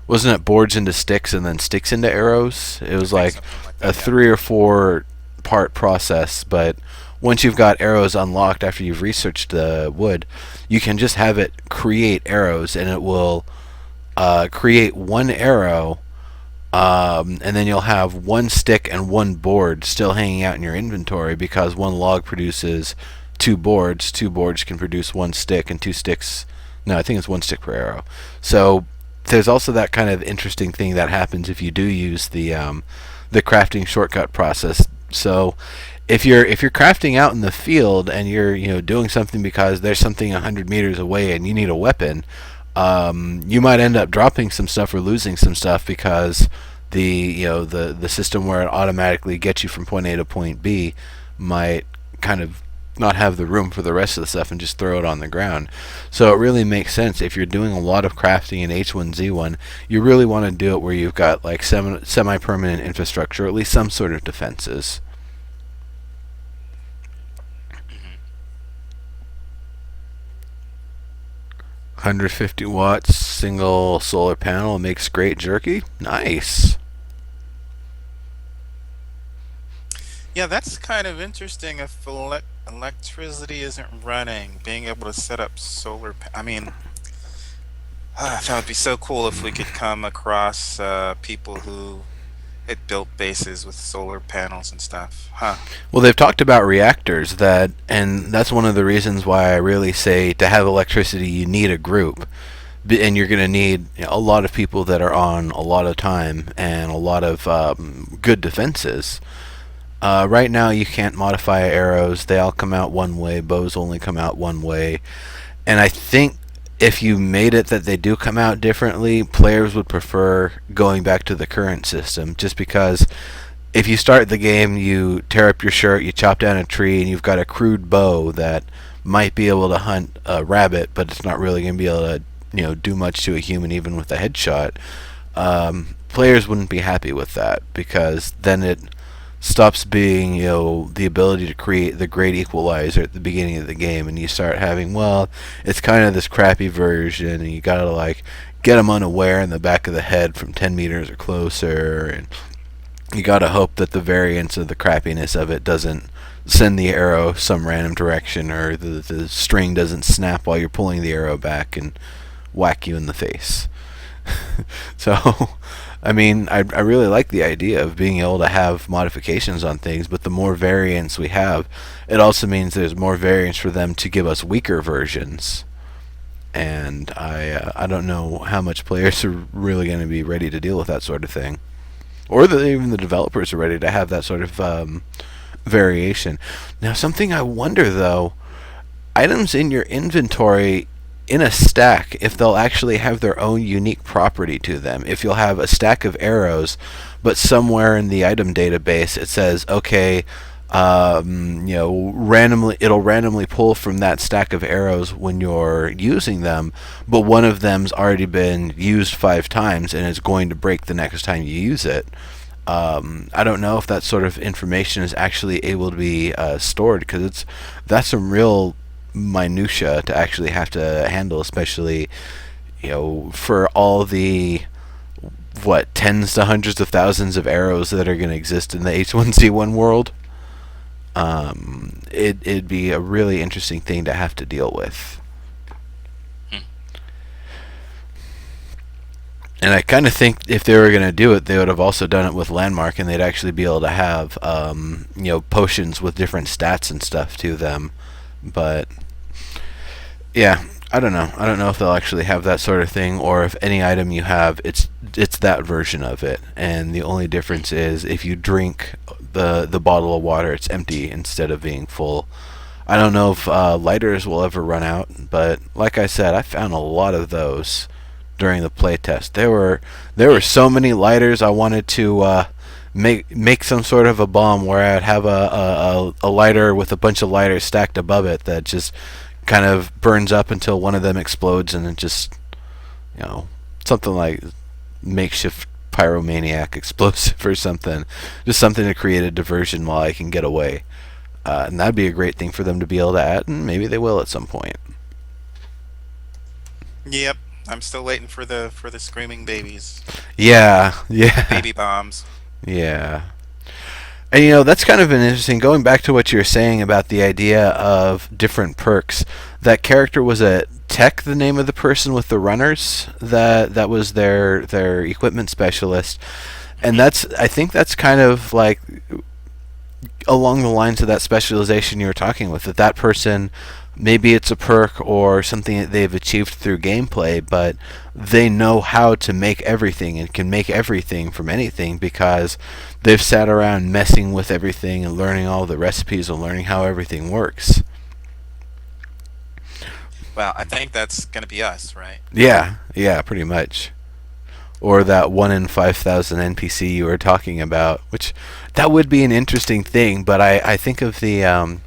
wasn't it boards into sticks and then sticks into arrows? It was like a 3 or 4 part process, but once you've got arrows unlocked after you've researched the wood, you can just have it create arrows, and it will create one arrow, and then you'll have one stick and one board still hanging out in your inventory, because one log produces 2 boards. 2 boards can produce 1 stick, and 2 sticks. No, I think it's 1 stick per arrow. So there's also that kind of interesting thing that happens if you do use the crafting shortcut process. So if you're crafting out in the field and you're doing something because there's something 100 meters away and you need a weapon, you might end up dropping some stuff or losing some stuff because the system where it automatically gets you from point A to point B might kind of not have the room for the rest of the stuff and just throw it on the ground. So it really makes sense if you're doing a lot of crafting in H1Z1, you really want to do it where you've got like semi-permanent infrastructure, or at least some sort of defenses. 150 watts, single solar panel makes great jerky. Nice. Yeah, that's kind of interesting. If electricity isn't running, being able to set up solar. I mean, that would be so cool if we could come across people who had built bases with solar panels and stuff. Huh. Well, they've talked about reactors and that's one of the reasons why I really say to have electricity, you need a group, and you're going to need a lot of people that are on a lot of time and a lot of good defenses. Right now, you can't modify arrows; they all come out one way. Bows only come out one way, and I think if you made it that they do come out differently, players would prefer going back to the current system, just because if you start the game, you tear up your shirt, you chop down a tree, and you've got a crude bow that might be able to hunt a rabbit, but it's not really going to be able to do much to a human even with a headshot. Players wouldn't be happy with that, because then it stops being the ability to create the great equalizer at the beginning of the game, and you start having, well, it's kind of this crappy version, and you gotta like get them unaware in the back of the head from 10 meters or closer, and you gotta hope that the variance of the crappiness of it doesn't send the arrow some random direction, or the string doesn't snap while you're pulling the arrow back and whack you in the face. So I mean, I really like the idea of being able to have modifications on things, but the more variants we have, it also means there's more variants for them to give us weaker versions. And I don't know how much players are really going to be ready to deal with that sort of thing, or even the developers are ready to have that sort of variation. Now, something I wonder though, items in your inventory in a stack, if they'll actually have their own unique property to them. If you'll have a stack of arrows, but somewhere in the item database it says, okay, it'll randomly pull from that stack of arrows when you're using them, but one of them's already been used 5 times and is going to break the next time you use it. I don't know if that sort of information is actually able to be stored, because that's some real minutia to actually have to handle, especially for all the tens to hundreds of thousands of arrows that are going to exist in the H1Z1 world. It'd be a really interesting thing to have to deal with. And I kind of think if they were going to do it, they would have also done it with Landmark, and they'd actually be able to have potions with different stats and stuff to them. But yeah, I don't know. I don't know if they'll actually have that sort of thing, or if any item you have, it's that version of it, and the only difference is if you drink the bottle of water, it's empty instead of being full. I don't know if lighters will ever run out, but like I said, I found a lot of those during the playtest. There were so many lighters. I wanted to make some sort of a bomb where I'd have a lighter with a bunch of lighters stacked above it that just kind of burns up until one of them explodes, and it just something like makeshift pyromaniac explosive or something, just something to create a diversion while I can get away. And that'd be a great thing for them to be able to add, and maybe they will at some point. Yep, I'm still waiting for the screaming babies. Yeah. Baby bombs. Yeah. And that's kind of an interesting, going back to what you were saying about the idea of different perks. That character was a Tech, the name of the person with the runners, that was their equipment specialist. And I think that's kind of like along the lines of that specialization you were talking with, that person maybe it's a perk or something that they've achieved through gameplay, but they know how to make everything and can make everything from anything because they've sat around messing with everything and learning all the recipes and learning how everything works. Well, I think that's going to be us, right? Yeah, pretty much. Or that 1 in 5,000 NPC you were talking about, which that would be an interesting thing, but I think of the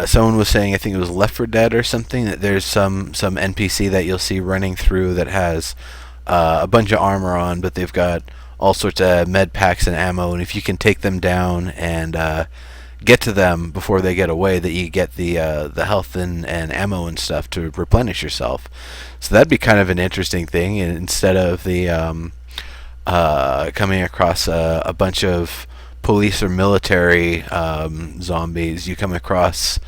someone was saying, I think it was Left 4 Dead or something, that there's some NPC that you'll see running through that has a bunch of armor on, but they've got all sorts of med packs and ammo, and if you can take them down and get to them before they get away, that you get the health and ammo and stuff to replenish yourself. So that'd be kind of an interesting thing, and instead of the coming across a bunch of police or military zombies, you come across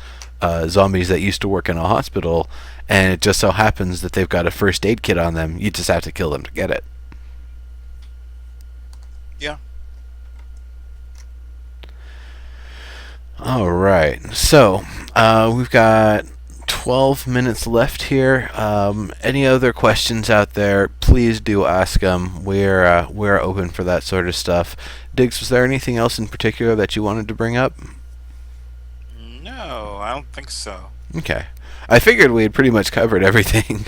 zombies that used to work in a hospital, and it just so happens that they've got a first aid kit on them. You just have to kill them to get it. Yeah. All right, so we've got 12 minutes left here. Any other questions out there, please do ask them. We're open for that sort of stuff. Dygz, was there anything else in particular that you wanted to bring up? No, I don't think so. Okay. I figured we had pretty much covered everything.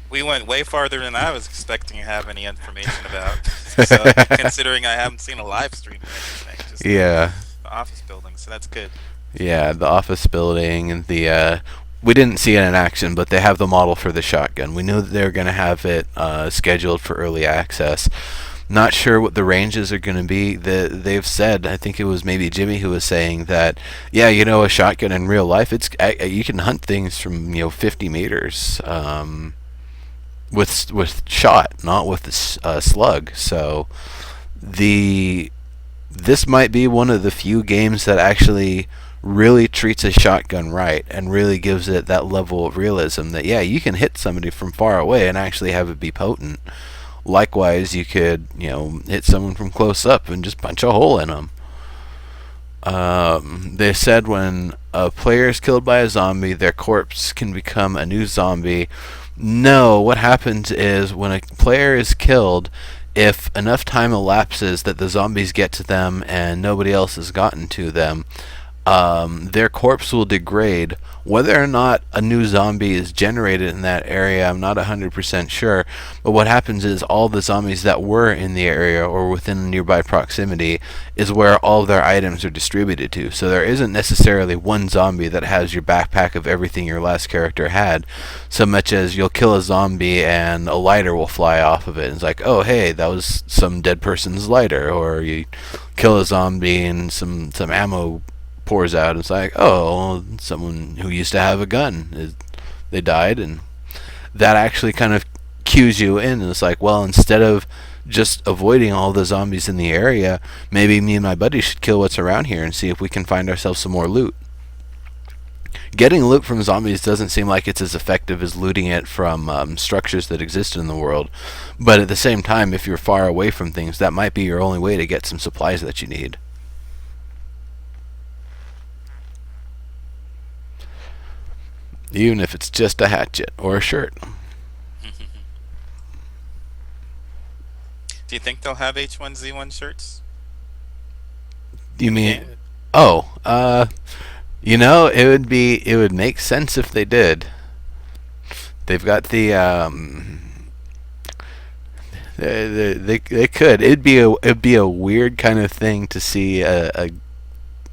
We went way farther than I was expecting to have any information about. So, considering I haven't seen a live stream or anything, just Yeah. the office building, so that's good. Yeah, the office building and the we didn't see it in action, but they have the model for the shotgun. We knew that they were going to have it scheduled for early access. Not sure what the ranges are going to be. They've said, I think it was maybe Jimmy who was saying that, yeah, a shotgun in real life, it's you can hunt things from 50 meters with shot, not with the slug. So this might be one of the few games that actually really treats a shotgun right and really gives it that level of realism that, yeah, you can hit somebody from far away and actually have it be potent. Likewise, you could, hit someone from close up and just punch a hole in them. They said when a player is killed by a zombie, their corpse can become a new zombie. No, what happens is when a player is killed, if enough time elapses that the zombies get to them and nobody else has gotten to them, their corpse will degrade. Whether or not a new zombie is generated in that area, I'm not 100% sure, but what happens is all the zombies that were in the area or within nearby proximity is where all their items are distributed to. So there isn't necessarily one zombie that has your backpack of everything your last character had, so much as you'll kill a zombie and a lighter will fly off of it. It's like, oh hey, that was some dead person's lighter. Or you kill a zombie and some ammo pours out. It's like, oh, someone who used to have a gun, they died, and that actually kind of cues you in. And it's like, well, instead of just avoiding all the zombies in the area, maybe me and my buddy should kill what's around here and see if we can find ourselves some more loot. Getting loot from zombies doesn't seem like it's as effective as looting it from structures that exist in the world, but at the same time, if you're far away from things, that might be your only way to get some supplies that you need. Even if it's just a hatchet or a shirt. Do you think they'll have H1Z1 shirts? You mean? Oh, it would make sense if they did. They've got the they could. It'd be a weird kind of thing to see a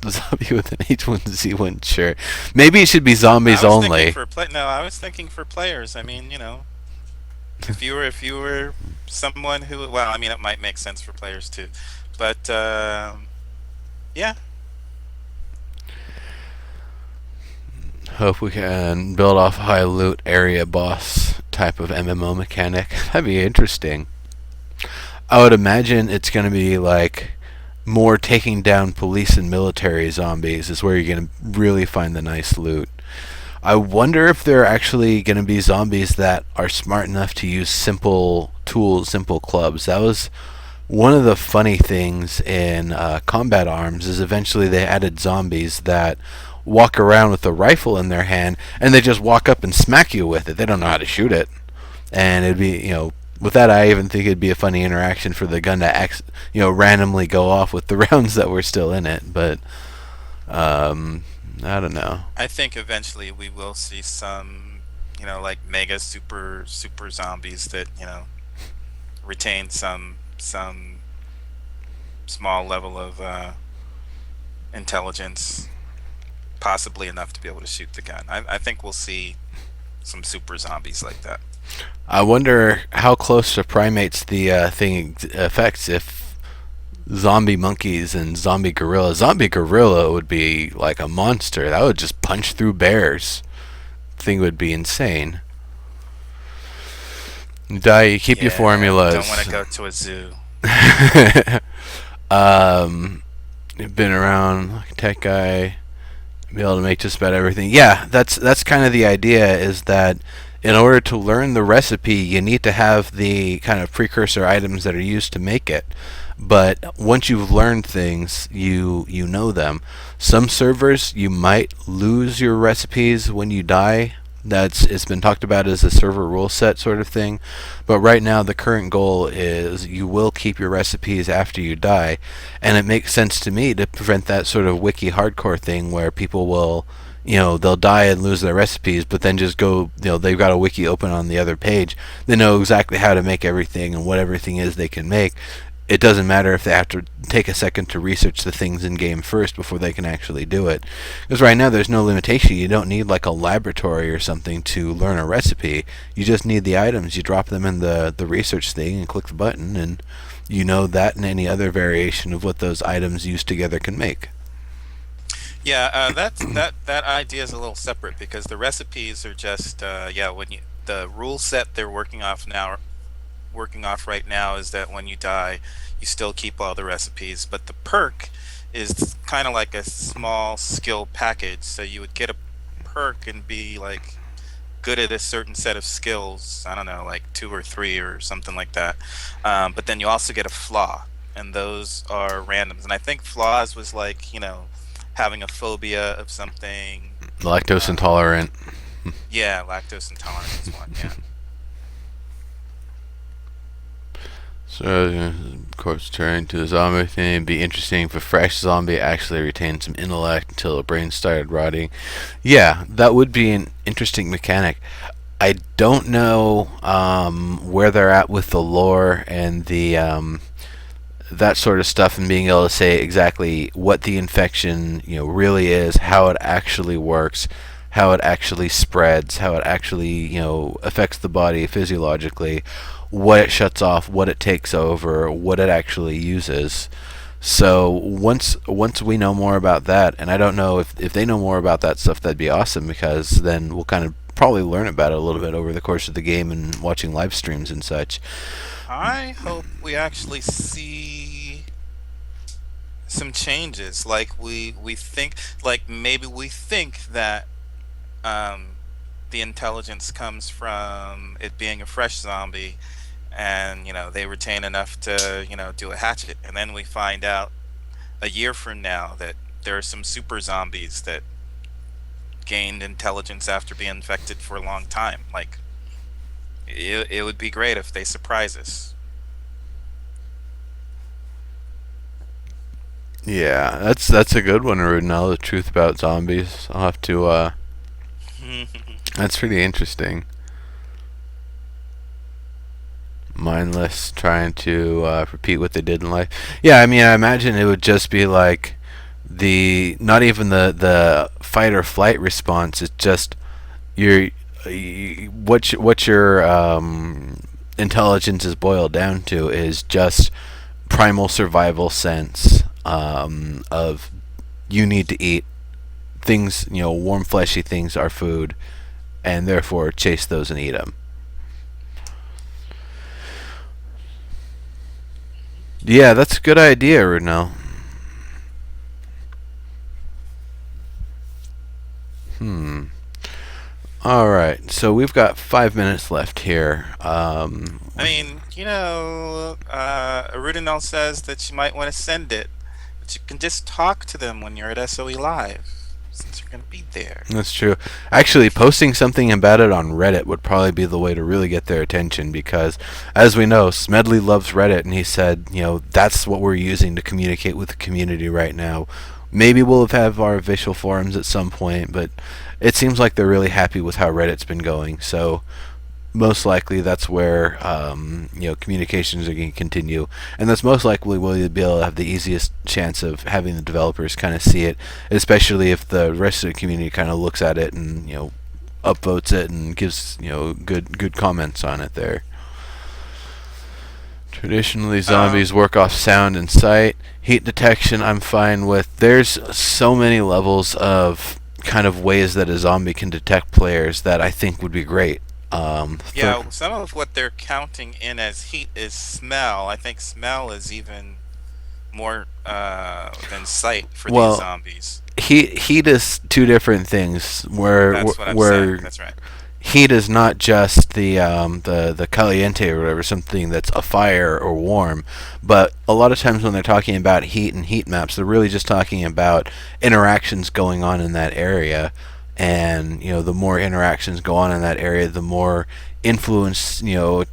zombie with an H1Z1 shirt. Maybe it should be zombies only. I was thinking for players. I mean, if you were someone who, well, I mean, it might make sense for players too, but yeah. Hope we can build off a high loot area boss type of MMO mechanic. That'd be interesting. I would imagine it's going to be like more taking down police and military zombies is where you're going to really find the nice loot. I wonder if there are actually going to be zombies that are smart enough to use simple tools, simple clubs. That was one of the funny things in Combat Arms, is eventually they added zombies that walk around with a rifle in their hand, and they just walk up and smack you with it. They don't know how to shoot it, and it'd be, with that, I even think it'd be a funny interaction for the gun to randomly go off with the rounds that were still in it. But I don't know. I think eventually we will see some, like mega super zombies that retain some small level of intelligence, possibly enough to be able to shoot the gun. I think we'll see some super zombies like that. I wonder how close to primates the thing affects if zombie monkeys and zombie gorilla. Zombie gorilla would be like a monster. That would just punch through bears. Thing would be insane. You keep your formulas. Don't want to go to a zoo. Been around like a tech guy, be able to make just about everything. Yeah, that's kind of the idea, is that in order to learn the recipe, you need to have the kind of precursor items that are used to make it. But once you've learned things, you know them. Some servers, you might lose your recipes when you die. It's been talked about as a server rule set sort of thing. But right now, the current goal is you will keep your recipes after you die. And it makes sense to me to prevent that sort of wiki hardcore thing where people will, they'll die and lose their recipes, but then just go, they've got a wiki open on the other page. They know exactly how to make everything and what everything is they can make. It doesn't matter if they have to take a second to research the things in game first before they can actually do it. Because right now there's no limitation. You don't need like a laboratory or something to learn a recipe. You just need the items. You drop them in the research thing and click the button, and you know that and any other variation of what those items used together can make. Yeah, that idea is a little separate, because the recipes are just when the rule set they're working off right now is that when you die, you still keep all the recipes, but the perk is kind of like a small skill package. So you would get a perk and be like good at a certain set of skills. I don't know, like 2 or 3 or something like that. But then you also get a flaw, and those are randoms. And I think flaws was like having a phobia of something. Lactose intolerant. Yeah, lactose intolerant is one. Yeah. So, of course, turning to the zombie thing, it'd be interesting if a fresh zombie actually retained some intellect until the brain started rotting. Yeah, that would be an interesting mechanic. I don't know where they're at with the lore and the that sort of stuff, and being able to say exactly what the infection really is, how it actually works, how it actually spreads, how it actually affects the body physiologically, what it shuts off, what it takes over, what it actually uses. So once we know more about that, and I don't know if they know more about that stuff, that'd be awesome, because then we'll kind of probably learn about it a little bit over the course of the game and watching live streams and such. I hope we actually see some changes. Like we think, like maybe we think that the intelligence comes from it being a fresh zombie, and they retain enough to do a hatchet, and then we find out a year from now that there are some super zombies that gained intelligence after being infected for a long time. Like it would be great if they surprise us. Yeah, that's a good one, Rudnell. The truth about zombies. I'll have to. That's pretty interesting. Mindless, trying to repeat what they did in life. Yeah, I mean, I imagine it would just be like not even the fight or flight response. It's just what your intelligence is boiled down to is just primal survival sense of you need to eat things. Warm, fleshy things are food, and therefore chase those and eat them. Yeah, that's a good idea, Rudnell. Alright, so we've got 5 minutes left here. I mean, Arudinal says that you might want to send it, but you can just talk to them when you're at SOE Live. since you're going to be there. That's true. Actually, posting something about it on Reddit would probably be the way to really get their attention because, as we know, Smedley loves Reddit, and he said, that's what we're using to communicate with the community right now. Maybe we'll have our official forums at some point, but it seems like they're really happy with how Reddit's been going. So most likely that's where communications are going to continue, and that's most likely where you'll be able to have the easiest chance of having the developers kind of see it, especially if the rest of the community kind of looks at it and upvotes it and gives good comments on it there. Traditionally, zombies work off sound and sight. Heat detection, I'm fine with. There's so many levels of kind of ways that a zombie can detect players that I think would be great. Some of what they're counting in as heat is smell. I think smell is even more than sight for these zombies. Heat is two different things. That's what I'm saying. That's right. Heat is not just the caliente or whatever, something that's a fire or warm, but a lot of times when they're talking about heat and heat maps, they're really just talking about interactions going on in that area. And the more interactions go on in that area, the more influence to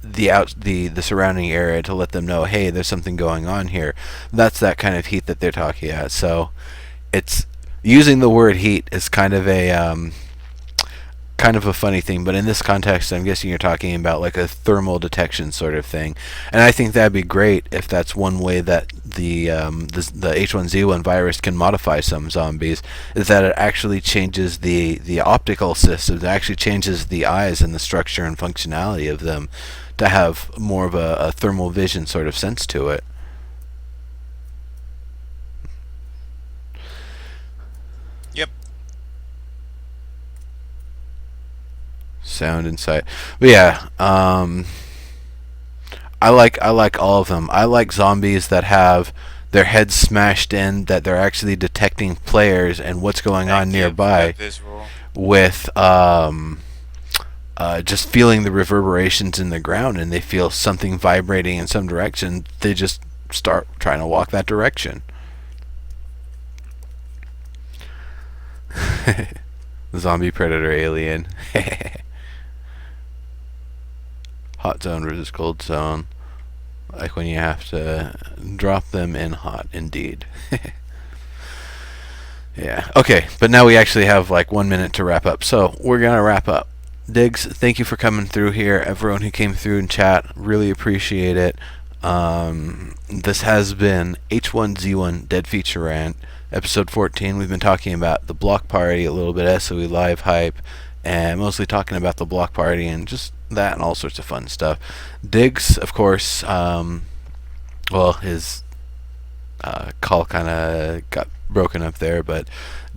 the surrounding area to let them know, hey, there's something going on here. That's that kind of heat that they're talking about. So it's using the word heat is kind of a funny thing, but in this context, I'm guessing you're talking about like a thermal detection sort of thing, and I think that'd be great if that's one way that the H1Z1 virus can modify some zombies, is that it actually changes the optical system, it actually changes the eyes and the structure and functionality of them to have more of a thermal vision sort of sense to it. Yep. Sound and sight. But yeah, I like all of them. I like zombies that have their heads smashed in, that they're actually detecting players and what's going on nearby, with just feeling the reverberations in the ground, and they feel something vibrating in some direction. They just start trying to walk that direction. Zombie predator alien. Hot zone versus cold zone. Like when you have to drop them in hot, indeed. Yeah. Okay, but now we actually have like 1 minute to wrap up. So we're going to wrap up. Dygz, thank you for coming through here. Everyone who came through and chat, really appreciate it. This has been H1Z1 Dead Feature Rant, episode 14. We've been talking about the block party, a little bit SOE live hype, and mostly talking about the block party and just that and all sorts of fun stuff. Dygz, of course, his call kind of got broken up there, but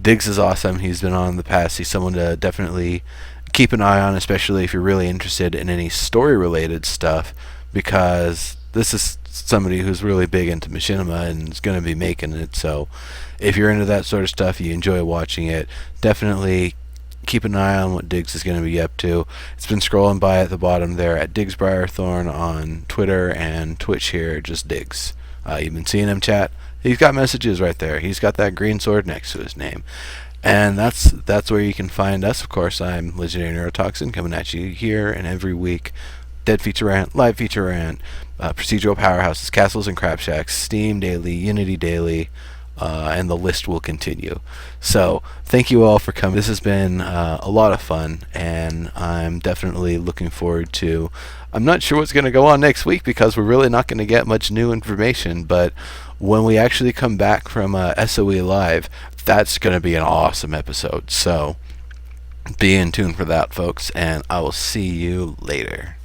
Dygz is awesome. He's been on in the past. He's someone to definitely keep an eye on, especially if you're really interested in any story-related stuff, because this is somebody who's really big into machinima and is going to be making it. So if you're into that sort of stuff, you enjoy watching it, definitely keep an eye on what Dygz is going to be up to. It's been scrolling by at the bottom there at Dygz Briarthorn on Twitter and Twitch here, just Dygz. You've been seeing him chat. He's got messages right there. He's got that green sword next to his name. And that's where you can find us. Of course, I'm Legendary Neurotoxin, coming at you here and every week. Dead Feature Rant, Live Feature Rant, Procedural Powerhouses, Castles and Crap Shacks, Steam Daily, Unity Daily, and the list will continue. So thank you all for coming. This has been a lot of fun, and I'm definitely looking forward to... I'm not sure what's going to go on next week because we're really not going to get much new information, but when we actually come back from SOE Live, that's going to be an awesome episode. So be in tune for that, folks, and I will see you later.